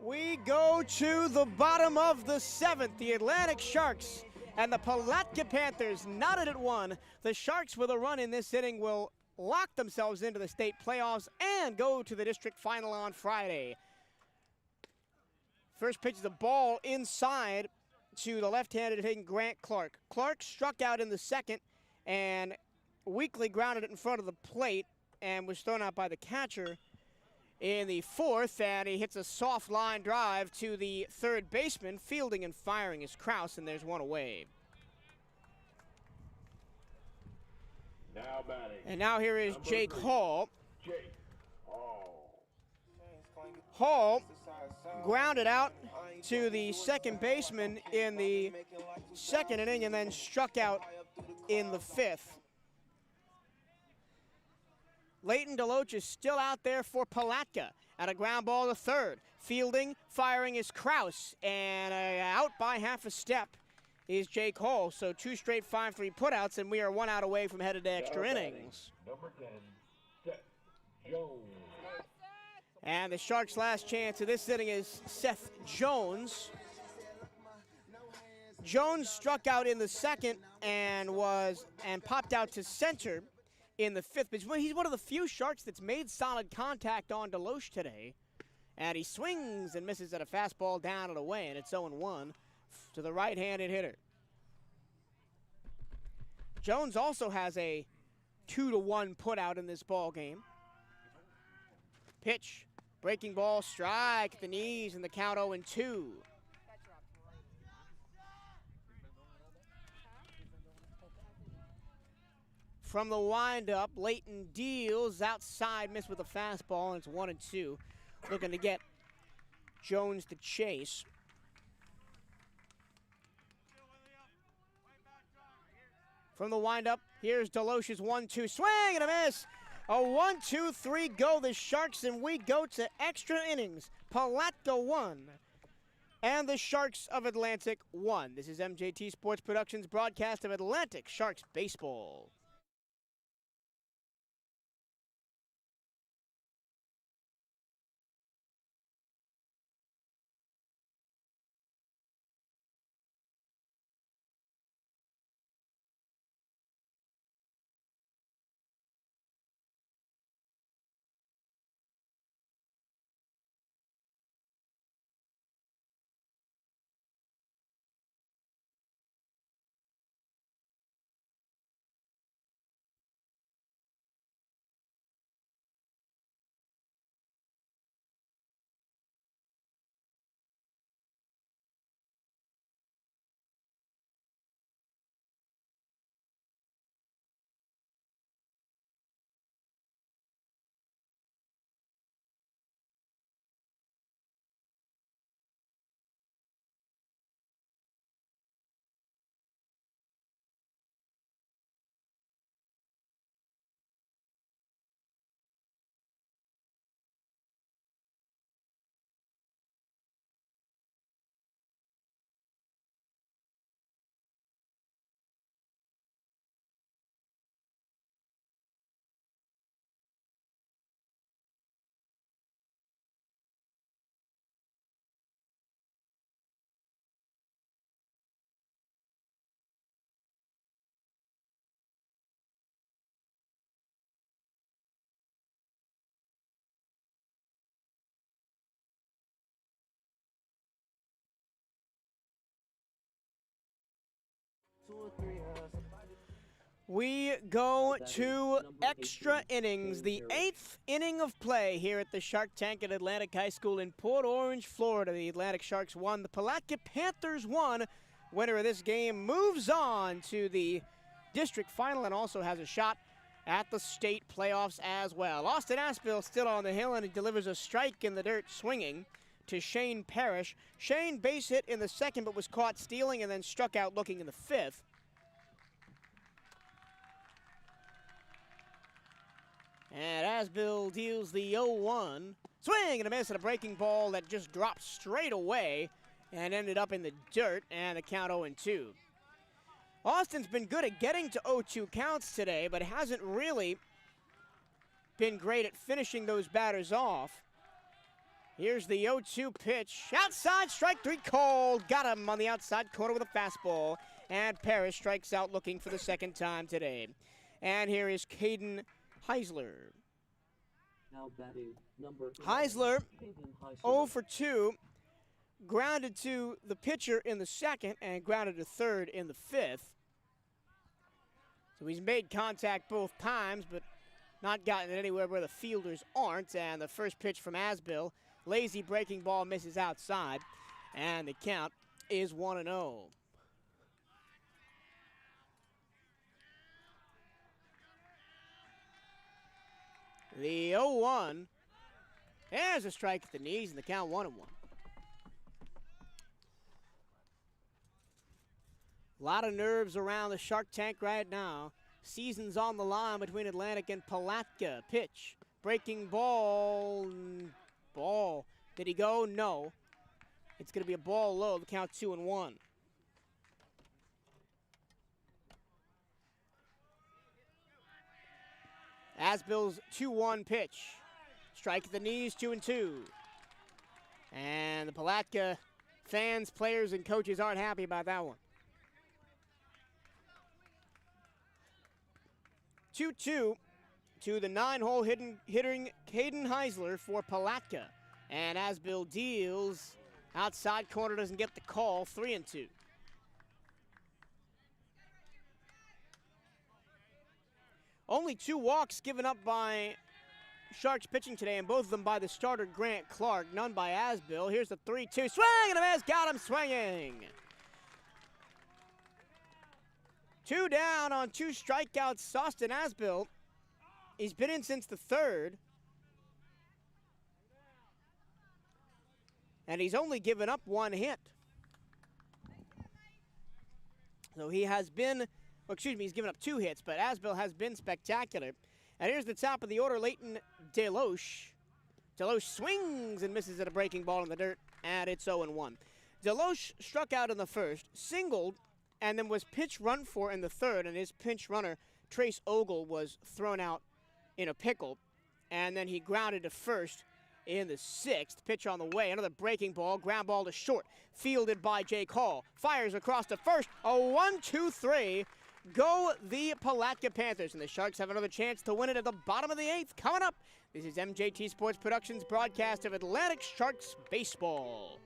We go to the bottom of the 7th. The Atlantic Sharks and the Palatka Panthers knotted at 1. The Sharks with a run in this inning will lock themselves into the state playoffs and go to the district final on Friday. First pitch is a ball inside to the left-handed hitting Grant Clark. Clark struck out in the second and weakly grounded it in front of the plate and was thrown out by the catcher in the 4th, and he hits a soft line drive to the third baseman. Fielding and firing is Krauss, and there's one away. Now batting. And now here is Number Jake 3. Hall. Jake Hall. Hall grounded out to the second baseman in the second inning and then struck out in the 5th. Leighton Deloach is still out there for Palatka at a ground ball to third. Fielding, firing is Krauss, and out by half a step is Jake Hall. So 2 straight 5-3 putouts, and we are 1 out away from headed to extra innings. Number 10, Seth Jones. And the Sharks' last chance of this inning is Seth Jones. Jones struck out in the second and popped out to center in the 5th. But he's one of the few Sharks that's made solid contact on Deloach today. And he swings and misses at a fastball down and away, and it's 0-1 to the right-handed hitter. Jones also has a 2-1 putout in this ball game. Pitch, breaking ball, strike at the knees, and the count 0-2. From the windup, Leighton deals outside, missed with a fastball, and it's 1-2. Looking to get Jones to chase. From the windup, here's Deloach's 1-2 swing and a miss. A 1-2-3 go, the Sharks, and we go to extra innings. Palatka 1 and the Sharks of Atlantic 1. This is MJT Sports Productions broadcast of Atlantic Sharks baseball. We go to extra innings, the 8th inning of play here at the Shark Tank at Atlantic High School in Port Orange, Florida. The Atlantic Sharks won, the Palatka Panthers won. Winner of this game moves on to the district final and also has a shot at the state playoffs as well. Austin Aspell still on the hill, and he delivers a strike in the dirt swinging to Shane Parish. Shane base hit in the second but was caught stealing and then struck out looking in the 5th. And Aspell deals the 0-1. Swing and a miss at a breaking ball that just dropped straight away and ended up in the dirt, and the count 0-2. Austin's been good at getting to 0-2 counts today, but hasn't really been great at finishing those batters off. Here's the 0-2 pitch. Outside, strike three called. Got him on the outside corner with a fastball. And Parish strikes out looking for the second time today. And here is Kayden Heisler. Now batting number Heisler, Kayden Heisler. 0 for 2. Grounded to the pitcher in the second and grounded to third in the fifth. So he's made contact both times, but not gotten it anywhere where the fielders aren't. And the first pitch from Aspell, lazy breaking ball, misses outside. And the count is 1-0. The 0-1. There's a strike at the knees, and the count 1-1. A lot of nerves around the Shark Tank right now. Season's on the line between Atlantic and Palatka. Pitch, breaking ball, ball. Did he go? No. It's going to be a ball low. The count 2-1. Aspell's 2-1 pitch. Strike at the knees, 2-2. And the Palatka fans, players, and coaches aren't happy about that one. 2-2 to the 9-hole hitting Kayden Heisler for Palatka. And Aspell deals. Outside corner doesn't get the call, 3-2. Only 2 walks given up by Sharks pitching today, and both of them by the starter Grant Clark, none by Aspell. Here's the 3-2 swing, and a man's got him swinging. 2 down on 2 strikeouts. Austin Aspell. He's been in since the third. And he's only given up 1 hit. So he has been, well, excuse me, he's given up 2 hits, but Aspell has been spectacular. And here's the top of the order, Leighton Deloach. Deloach swings and misses at a breaking ball in the dirt, and it's 0-1. Deloach struck out in the first, singled, and then was pitch run for in the third, and his pinch runner, Trace Ogle, was thrown out in a pickle, and then he grounded to first in the sixth. Pitch on the way, another breaking ball, ground ball to short, fielded by Jake Hall. Fires across to first, a 1-2-3. Go the Palatka Panthers, and the Sharks have another chance to win it at the bottom of the 8th. Coming up, this is MJT Sports Productions' broadcast of Atlantic Sharks baseball.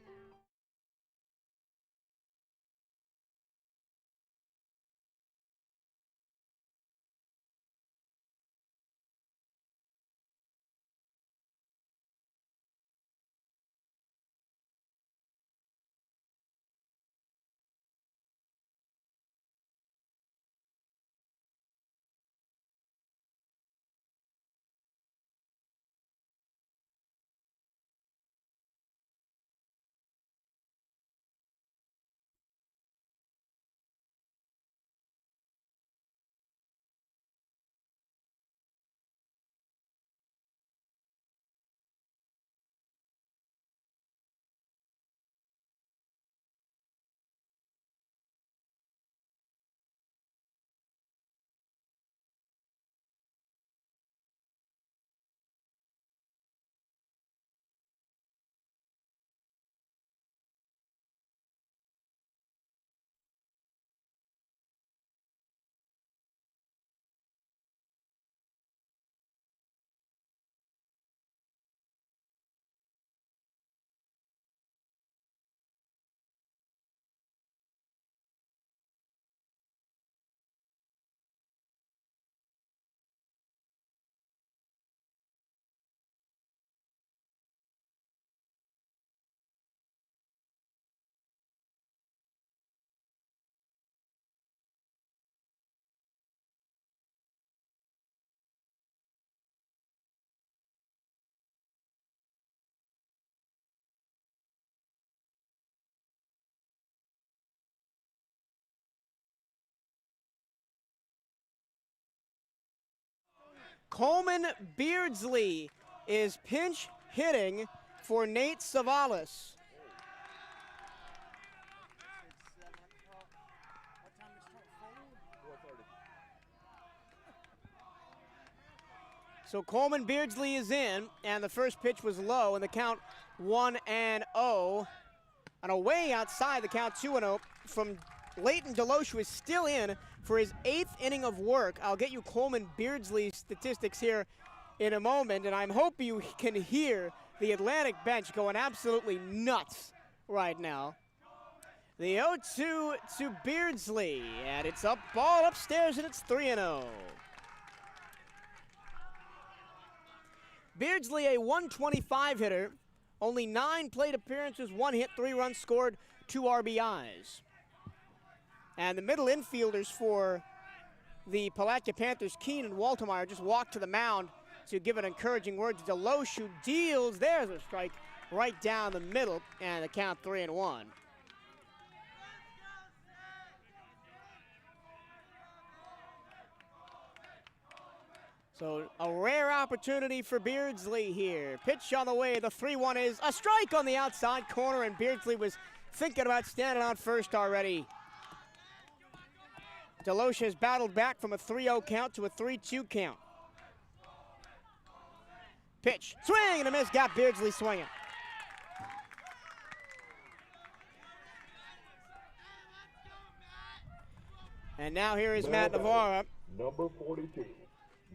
Coleman Beardsley is pinch hitting for Nate Savalas. So Coleman Beardsley is in, and the first pitch was low, and the count 1-0. And away outside, the count 2-0 from Leighton Deloach, who is still in for his 8th inning of work. I'll get you Coleman Beardsley's statistics here in a moment, and I'm hoping you can hear the Atlantic bench going absolutely nuts right now. The 0-2 to Beardsley, and it's up, ball upstairs, and it's 3-0. Beardsley, a 125 hitter, only 9 plate appearances, 1 hit, 3 runs scored, 2 RBIs. And the middle infielders for the Palatka Panthers, Keane and Walter, just walked to the mound to give an encouraging word to Deloach, who deals. There's a strike right down the middle, and the count 3-1. So a rare opportunity for Beardsley here. Pitch on the way, the 3-1 is a strike on the outside corner, and Beardsley was thinking about standing on first already. Deloach has battled back from a 3-0 count to a 3-2 count. Pitch, swing and a miss, got Beardsley swinging. And now here is Matt Navarro. Number 42,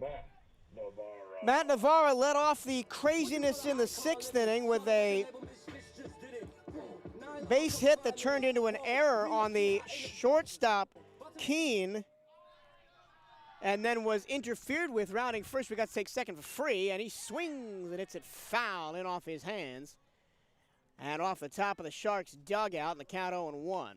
Matt Navarro. Matt Navarro led off the craziness in the 6th inning with a base hit that turned into an error on the shortstop, Keane, and then was interfered with rounding first. We got to take second for free, and he swings and hits it foul in off his hands and off the top of the Sharks dugout, and the count 0-1.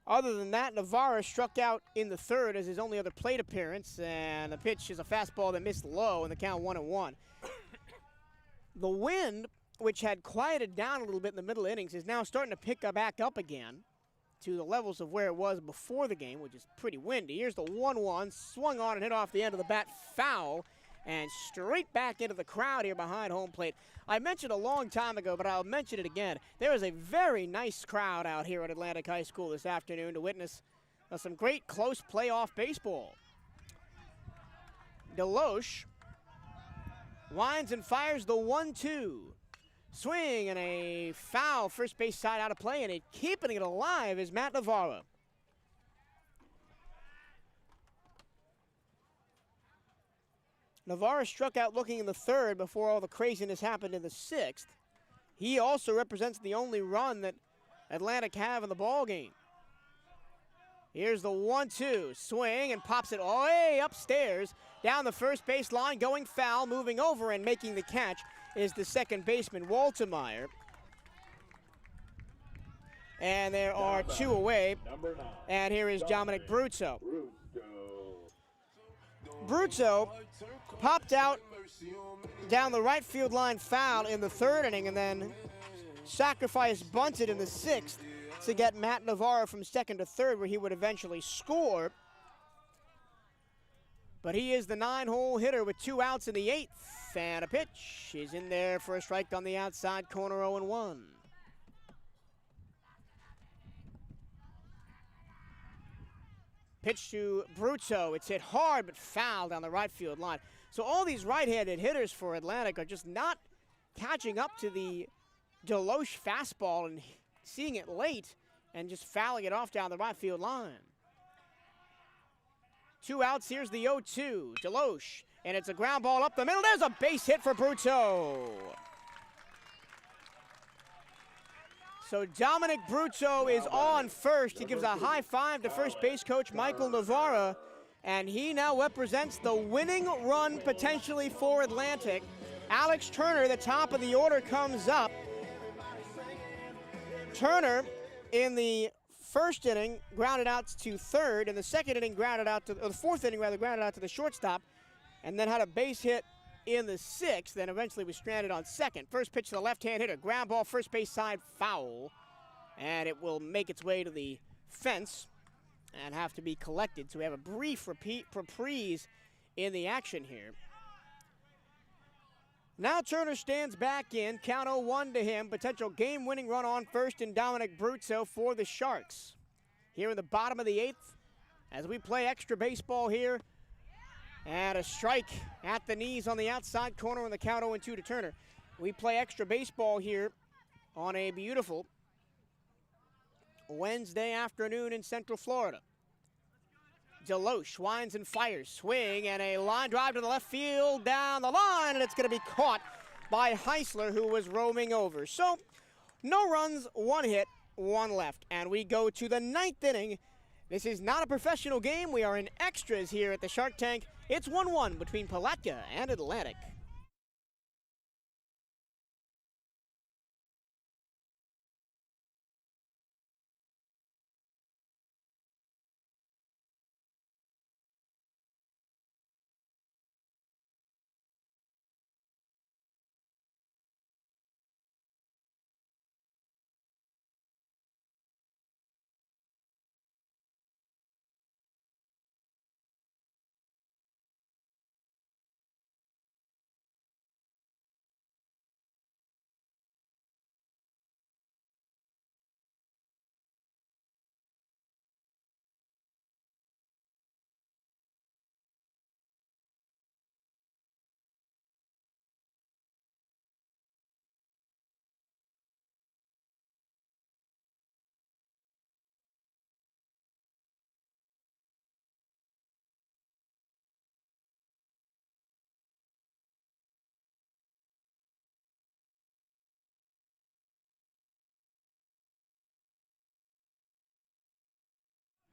Other than that, Navarro struck out in the 3rd as his only other plate appearance, and the pitch is a fastball that missed low, and the count 1-1. The wind, which had quieted down a little bit in the middle innings, is now starting to pick back up again to the levels of where it was before the game, which is pretty windy. Here's the 1-1, swung on and hit off the end of the bat, foul, and straight back into the crowd here behind home plate. I mentioned a long time ago, but I'll mention it again. There is a very nice crowd out here at Atlantic High School this afternoon to witness some great close playoff baseball. Deloach winds and fires the 1-2. Swing and a foul, first base side out of play, and keeping it alive is Matt Navarro. Navarro struck out looking in the 3rd before all the craziness happened in the 6th. He also represents the only run that Atlantic have in the ball game. Here's the 1-2, swing and pops it way upstairs down the first base line, going foul, moving over and making the catch is the second baseman, Walter. And there are 2 away, and here is Dominic Bruzzo. Bruzzo popped out down the right field line foul in the 3rd inning, and then sacrifice bunted in the 6th to get Matt Navarro from 2nd to 3rd, where he would eventually score. But he is the 9-hole hitter with 2 outs in the 8th, and a pitch is in there for a strike on the outside corner, 0-1. Pitch to Bruzzo. It's hit hard but foul down the right field line. So all these right-handed hitters for Atlantic are just not catching up to the Deloach fastball and seeing it late and just fouling it off down the right field line. 2 outs, here's the 0-2, Deloach, and it's a ground ball up the middle. There's a base hit for Bruzzo. So Dominic Bruzzo is on first. He gives a high five to first base coach Michael Navarro, and he now represents the winning run potentially for Atlantic. Alex Turner, the top of the order, comes up. Turner in the 1st inning grounded out to 3rd, in the 2nd inning grounded out to, or the 4th inning rather, grounded out to the shortstop, and then had a base hit in the 6th, then eventually was stranded on 2nd. First pitch to the left-hand hitter, ground ball, first base side, foul, and it will make its way to the fence and have to be collected. So we have a brief reprise in the action here. Now Turner stands back in, count 0-1 to him, potential game-winning run on first, and Dominic Bruzzo for the Sharks. Here in the bottom of the 8th, as we play extra baseball here. And a strike at the knees on the outside corner, and the count 0-2 to Turner. We play extra baseball here on a beautiful Wednesday afternoon in Central Florida. Deloach winds and fires, swing, and a line drive to the left field down the line, and it's going to be caught by Heisler, who was roaming over. So, no runs, 1 hit, 1 left, and we go to the 9th inning. This is not a professional game. We are in extras here at the Shark Tank. It's 1-1 between Palatka and Atlantic.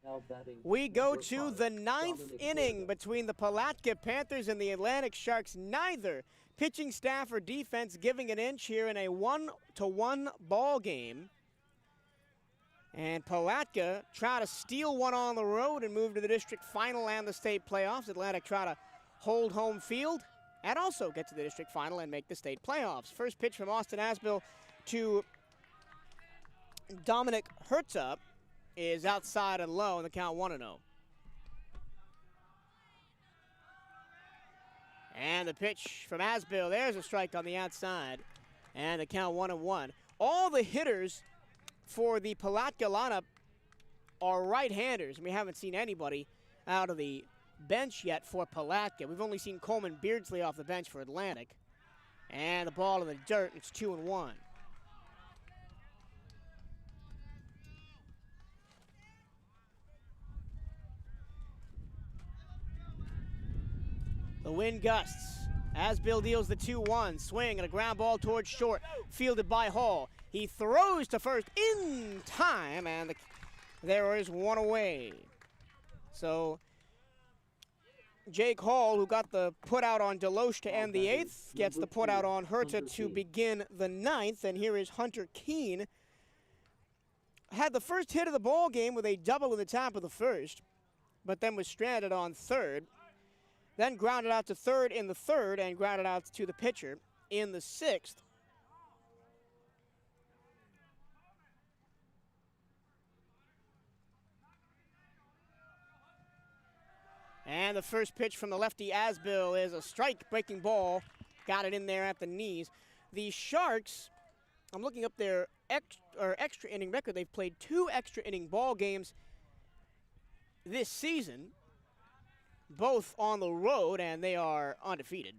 Now batting We go number to 5, the 9th Dominic inning Huerta. between the Palatka Panthers and the Atlantic Sharks. Neither pitching staff or defense giving an inch here in a 1-1 ball game. And Palatka try to steal one on the road and move to the district final and the state playoffs. Atlantic try to hold home field and also get to the district final and make the state playoffs. First pitch from Austin Aspell to Dominic Huerta is outside and low, and the count 1-0. And the pitch from Aspell, there's a strike on the outside, and the count 1-1. All the hitters for the Palatka lineup are right-handers, and we haven't seen anybody out of the bench yet for Palatka. We've only seen Coleman Beardsley off the bench for Atlantic. And the ball in the dirt, it's 2-1. The wind gusts. Aspell deals the 2-1. Swing and a ground ball towards short. Fielded by Hall. He throws to first in time, and there is one away. So Jake Hall, who got the put out on Deloach to end the 8th, gets the put out on Huerta to begin the 9th. And here is Hunter Keane. Had the first hit of the ball game with a double in the top of the first, but then was stranded on third. Then grounded out to third in the 3rd and grounded out to the pitcher in the 6th. And the first pitch from the lefty Aspell is a strike, breaking ball. Got it in there at the knees. The Sharks, I'm looking up their extra inning record. They've played 2 extra inning ball games this season, both on the road, and they are undefeated.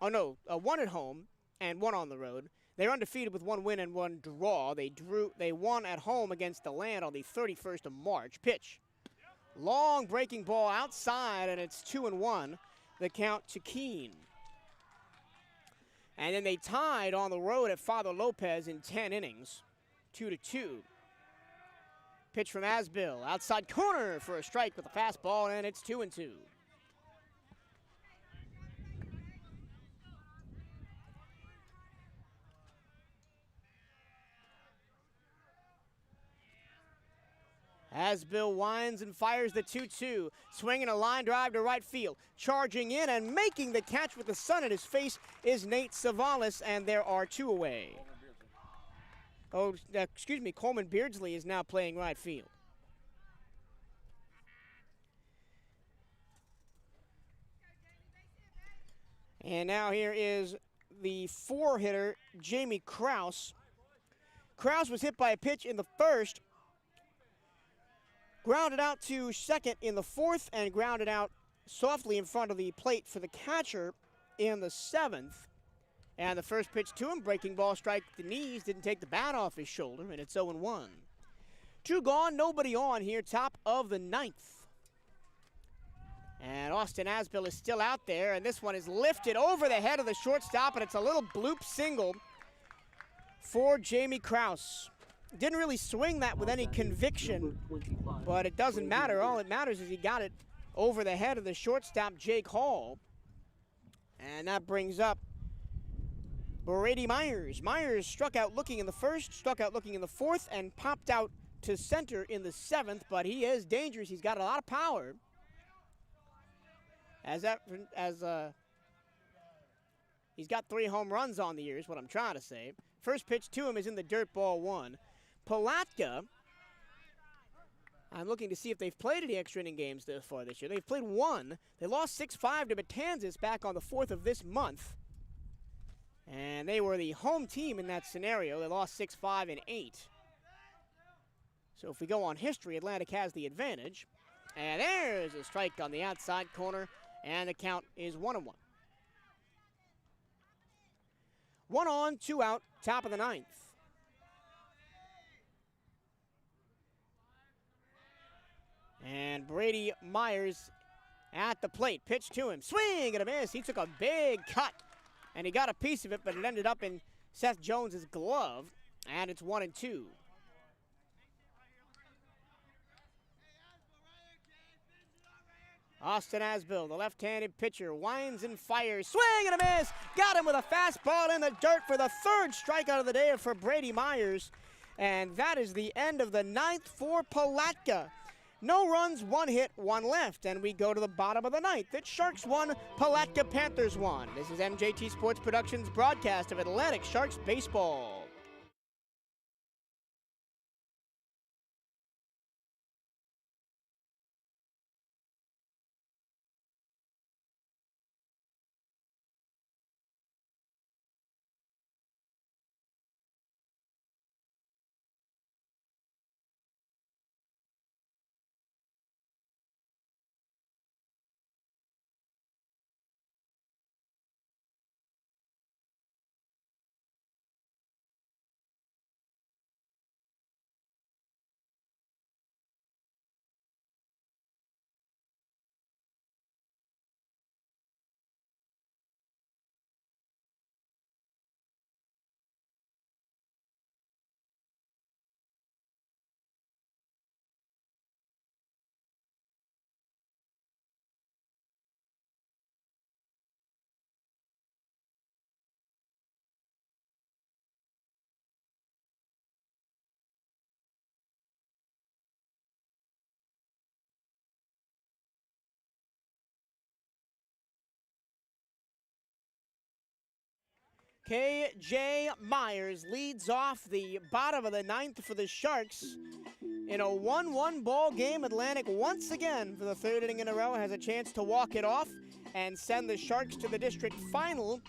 Oh no, 1 at home and 1 on the road. They're undefeated with 1 win and 1 draw. They won at home against the Land on the 31st of March. Pitch. Long breaking ball outside, and it's 2-1. The count to Keane. And then they tied on the road at Father Lopez in 10 innings, 2-2. Pitch from Aspell, outside corner for a strike with a fastball, and it's 2-2. Aspell winds and fires the 2-2. Swinging a line drive to right field. Charging in and making the catch with the sun at his face is Nate Savalas, and there are 2 away. Oh, excuse me, Coleman Beardsley is now playing right field. And now here is the 4-hitter, Jamie Krauss. Krauss was hit by a pitch in the 1st Grounded out to second in the 4th and grounded out softly in front of the plate for the catcher in the 7th. And the first pitch to him, breaking ball, strike the knees, didn't take the bat off his shoulder, and it's 0-1. 2 gone, nobody on here, top of the 9th. And Austin Aspell is still out there, and this one is lifted over the head of the shortstop, and it's a little bloop single for Jamie Krauss. Didn't really swing that with any conviction, but it doesn't matter. All that matters is he got it over the head of the shortstop, Jake Hall. And that brings up Brady Myers. Myers struck out looking in the 1st, struck out looking in the 4th, and popped out to center in the 7th, but he is dangerous. He's got a lot of power. He's got 3 home runs on the year is what I'm trying to say. First pitch to him is in the dirt, ball 1. Palatka, I'm looking to see if they've played any extra inning games so far this year. They've played 1. They lost 6-5 to Matanzas back on the 4th of this month. And they were the home team in that scenario. They lost 6-5 and 8. So if we go on history, Atlantic has the advantage. And there's a strike on the outside corner, and the count is 1-1. 1 on, 2 out, top of the 9th. And Brady Myers at the plate. Pitch to him. Swing and a miss. He took a big cut, and he got a piece of it, but it ended up in Seth Jones' glove, and it's 1-2. Austin Aspell, the left-handed pitcher, winds and fires. Swing and a miss. Got him with a fastball in the dirt for the 3rd strikeout of the day for Brady Myers. And that is the end of the 9th for Palatka. No runs, 1 hit, 1 left. And we go to the bottom of the 9th. It's Sharks 1, Palatka Panthers 1. This is MJT Sports Productions' broadcast of Atlantic Sharks baseball. K.J. Myers leads off the bottom of the 9th for the Sharks. In a 1-1 ball game, Atlantic once again for the 3rd inning in a row has a chance to walk it off and send the Sharks to the district final.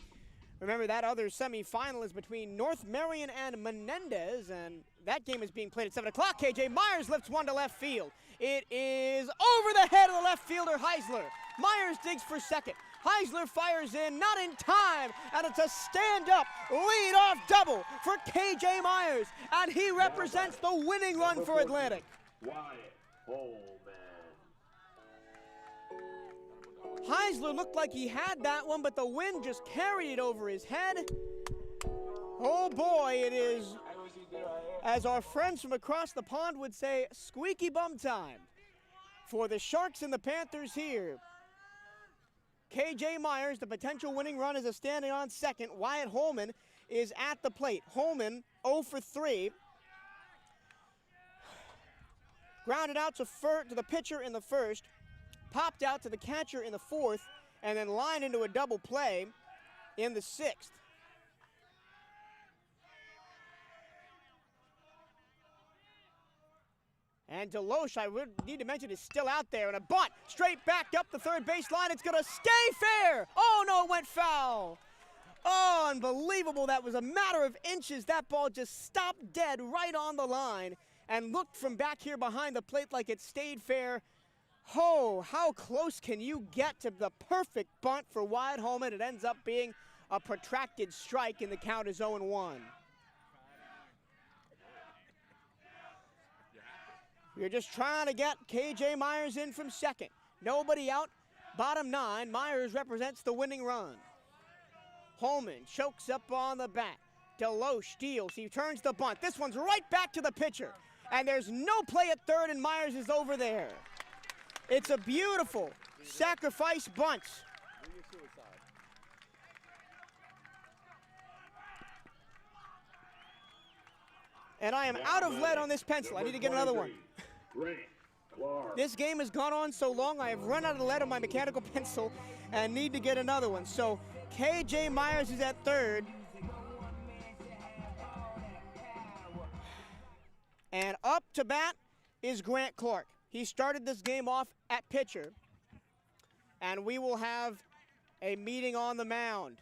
Remember, that other semifinal is between North Marion and Menendez, and that game is being played at 7 o'clock. K.J. Myers lifts one to left field. It is over the head of the left fielder, Heisler. Myers digs for second. Heisler fires in, not in time, and it's a stand-up lead-off double for K.J. Myers, and he represents the winning run for Atlantic. Wyatt Holman. Heisler looked like he had that one, but the wind just carried it over his head. Oh boy, it is, as our friends from across the pond would say, squeaky bum time for the Sharks and the Panthers here. K.J. Myers, the potential winning run, is standing on second. Wyatt Holman is at the plate. Holman 0 for 3. Grounded out to the pitcher in the 1st. Popped out to the catcher in the 4th. And then lined into a double play in the 6th. And Deloach, I would need to mention, is still out there. And a bunt straight back up the third baseline. It's going to stay fair. Oh, no, it went foul. Oh, unbelievable. That was a matter of inches. That ball just stopped dead right on the line. and looked from back here behind the plate like it stayed fair. Oh, how close can you get to the perfect bunt for Wyatt Holman? It ends up being a protracted strike, and the count is 0-1. You're just trying to get K.J. Myers in from second. Nobody out. Bottom 9. Myers represents the winning run. Holman chokes up on the bat. Deloach deals. He turns the bunt. This one's right back to the pitcher. And there's no play at third, and Myers is over there. It's a beautiful sacrifice bunt. And I am out of lead on this pencil. I need to get another one. This game has gone on so long, I have run out of lead on my mechanical pencil and need to get another one. So K.J. Myers is at third. And up to bat is Grant Clark. He started this game off at pitcher. And we will have a meeting on the mound.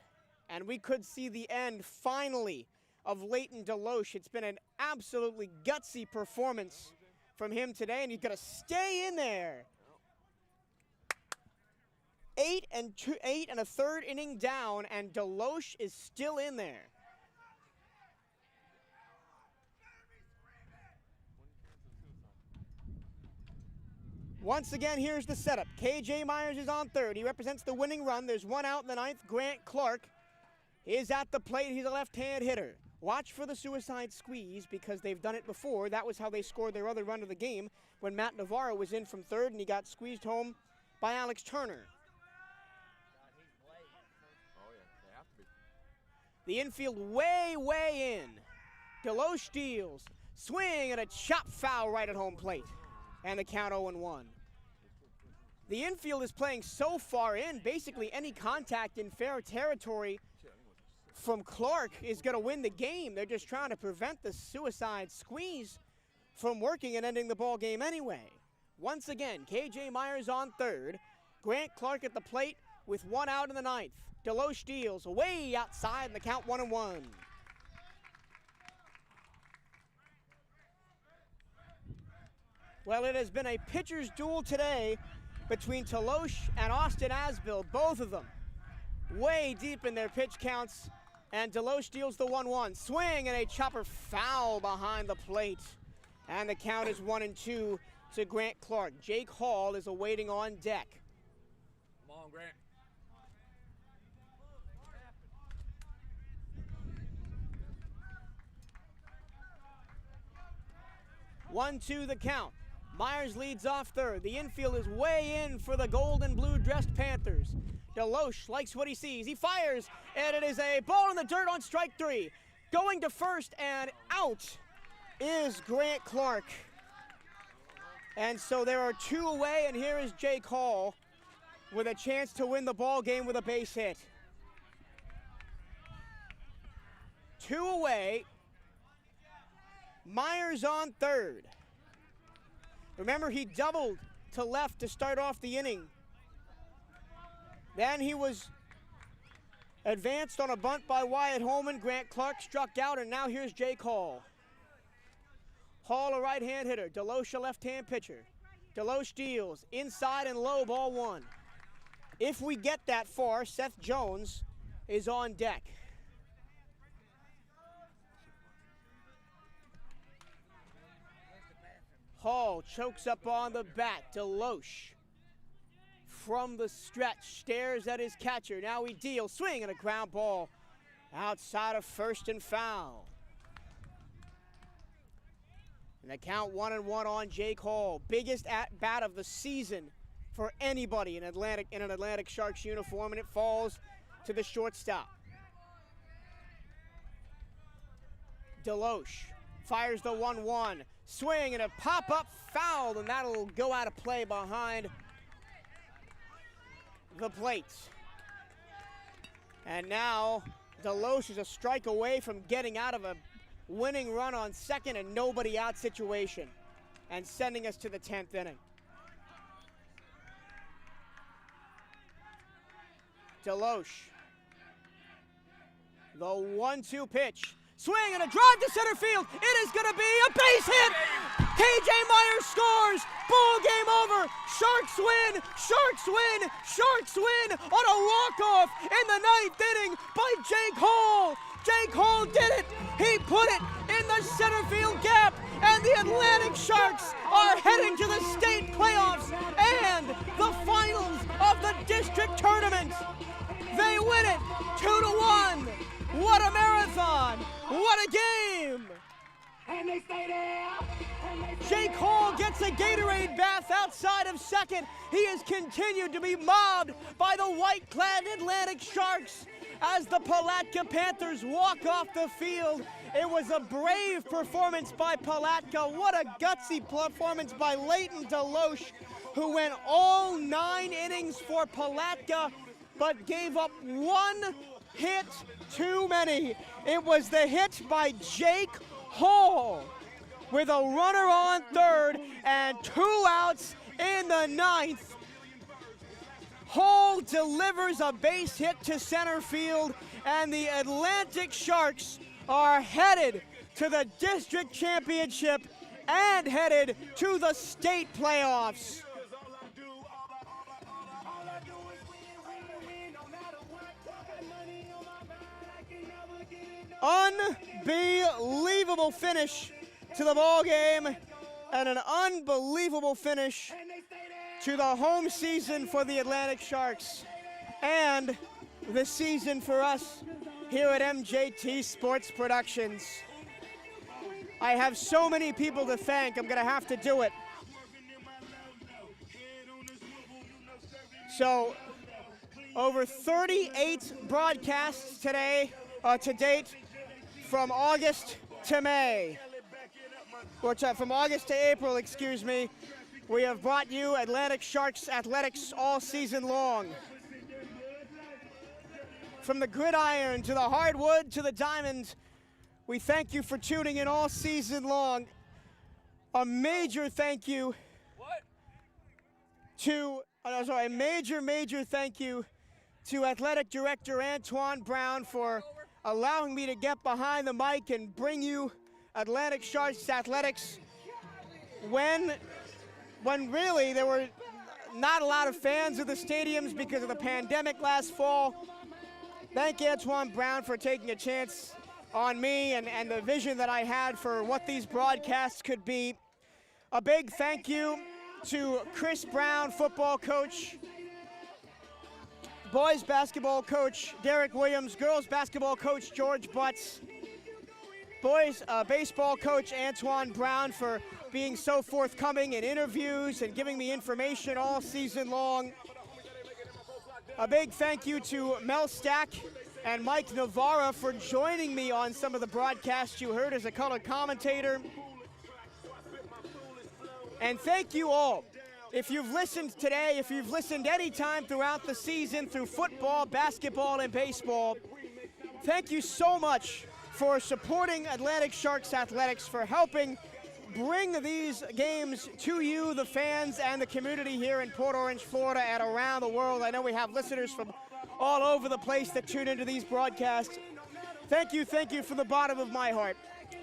And we could see the end, finally, of Leighton Deloach. It's been an absolutely gutsy performance from him today, and he's got to stay in there. 8 and a third inning down, and Deloach is still in there. Once again, here's the setup. K.J. Myers is on third. He represents the winning run. There's one out in the ninth. Grant Clark is at the plate. He's a left-hand hitter. Watch for the suicide squeeze because they've done it before. That was how they scored their other run of the game when Matt Navarro was in from third and he got squeezed home by Alex Turner. Oh, yeah, they have to be. The infield way in. Deloach deals. Swing and a chop foul right at home plate. And the count 0-1. The infield is playing so far in, basically any contact in fair territory from Clark is going to win the game. They're just trying to prevent the suicide squeeze from working and ending the ball game anyway. Once again, K.J. Myers on third. Grant Clark at the plate with one out in the ninth. Deloach deals way outside and the count 1-1. Well, it has been a pitcher's duel today between Deloach and Austin Aspell, both of them way deep in their pitch counts. And Deloach deals the 1-1. Swing and a chopper foul behind the plate. And the count is 1-2 to Grant Clark. Jake Hall is awaiting on deck. Come on, Grant. 1-2 the count. Myers leads off third. The infield is way in for the gold and blue dressed Panthers. Deloach likes what he sees. He fires, and it is a ball in the dirt on strike three. Going to first, and out is Grant Clark. And so there are two away, and here is Jake Hall with a chance to win the ball game with a base hit. Two away. Myers on third. Remember, he doubled to left to start off the inning. Then he was advanced on a bunt by Wyatt Holman. Grant Clark struck out, and now here's Jake Hall. Hall, a right-hand hitter. Deloach, a left-hand pitcher. Deloach deals inside and low, ball one. If we get that far, Seth Jones is on deck. Hall chokes up on the bat. Deloach from the stretch stares at his catcher. Now he deals. Swing and a ground ball outside of first and foul. And the count 1-1 on Jake Hall. Biggest at-bat of the season for anybody in an Atlantic Sharks uniform, and it falls to the shortstop. Deloach fires the 1-1. Swing and a pop-up foul, and that'll go out of play behind the plate. And now Deloach is a strike away from getting out of a winning run on second and nobody out situation and sending us to the 10th inning. Deloach. The 1-2 pitch. Swing and a drive to center field. It is going to be a base hit. KJ Myers scores. Ball game over. Sharks win. Sharks win. Sharks win on a walk-off in the 9th inning by Jake Hall. Jake Hall did it. He put it in the center field gap, and the Atlantic Sharks are heading to the state playoffs and the finals of the district tournament. They win it 2-1. What a marathon! What a game! And they stay there. Jake Hall gets a Gatorade bath outside of second. He has continued to be mobbed by the white-clad Atlantic Sharks as the Palatka Panthers walk off the field. It was a brave performance by Palatka. What a gutsy performance by Leighton Deloach, who went all 9 innings for Palatka, but gave up 1 hit too many. It was the hit by Jake Hall with a runner on third and 2 outs in the 9th. Hall delivers a base hit to center field, and the Atlantic Sharks are headed to the district championship and headed to the state playoffs. Unbelievable finish to the ball game, and an unbelievable finish to the home season for the Atlantic Sharks and the season for us here at MJT Sports Productions. I have so many people to thank, I'm going to have to do it. So, over 38 broadcasts today, to date, from August to May, or from August to April, excuse me. We have brought you Atlantic Sharks athletics all season long. From the gridiron to the hardwood to the diamond, we thank you for tuning in all season long. A major thank you to, a major thank you to Athletic Director Antoine Brown for allowing me to get behind the mic and bring you Atlantic Sharks athletics when really there were not a lot of fans of the stadiums because of the pandemic last fall. Thank Antoine Brown for taking a chance on me and the vision that I had for what these broadcasts could be. A big thank you to Chris Brown, football coach, boys basketball coach Derek Williams, girls basketball coach George Butts, boys baseball coach Antoine Brown for being so forthcoming in interviews and giving me information all season long. A big thank you to Mel Stack and Mike Navarro for joining me on some of the broadcasts you heard as a color commentator. And thank you all. If you've listened today, if you've listened any time throughout the season through football, basketball, and baseball, thank you so much for supporting Atlantic Sharks athletics, for helping bring these games to you, the fans, and the community here in Port Orange, Florida, and around the world. I know we have listeners from all over the place that tune into these broadcasts. Thank you from the bottom of my heart.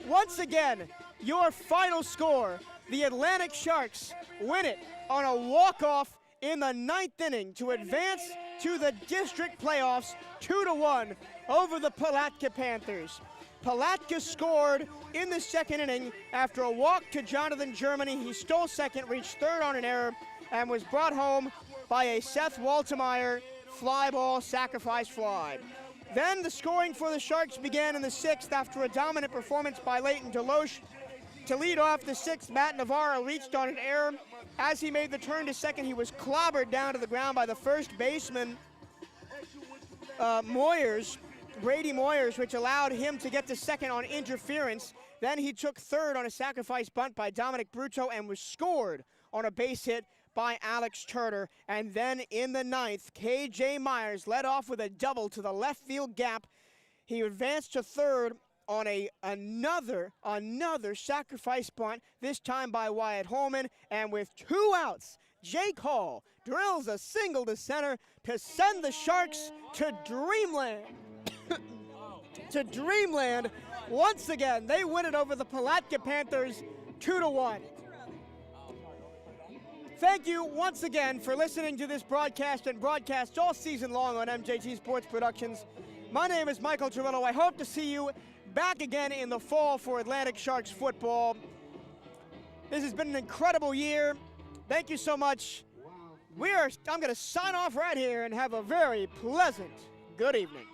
Once again, your final score, the Atlantic Sharks win it on a walk-off in the 9th inning to advance to the district playoffs 2-1 over the Palatka Panthers. Palatka scored in the 2nd inning after a walk to Jonathan Germany. He stole second, reached third on an error, and was brought home by a Seth Walter fly ball sacrifice fly. Then the scoring for the Sharks began in the 6th after a dominant performance by Leighton Deloach. To lead off the 6th, Matt Navarro reached on an error. As he made the turn to second, he was clobbered down to the ground by the first baseman, Brady Moyers, which allowed him to get to second on interference. Then he took third on a sacrifice bunt by Dominic Huerta and was scored on a base hit by Alex Turner. And then in the 9th, KJ Myers led off with a double to the left field gap. He advanced to third on another sacrifice bunt, this time by Wyatt Holman. And with 2 outs, Jake Hall drills a single to center to send the Sharks to dreamland. to dreamland once again. They win it over the Palatka Panthers 2-1. Thank you once again for listening to this broadcast and broadcasts all season long on MJT Sports Productions. My name is Michael Torello. I hope to see you back again in the fall for Atlantic Sharks football. This has been an incredible year. Thank you so much. I'm going to sign off right here and have a very pleasant good evening.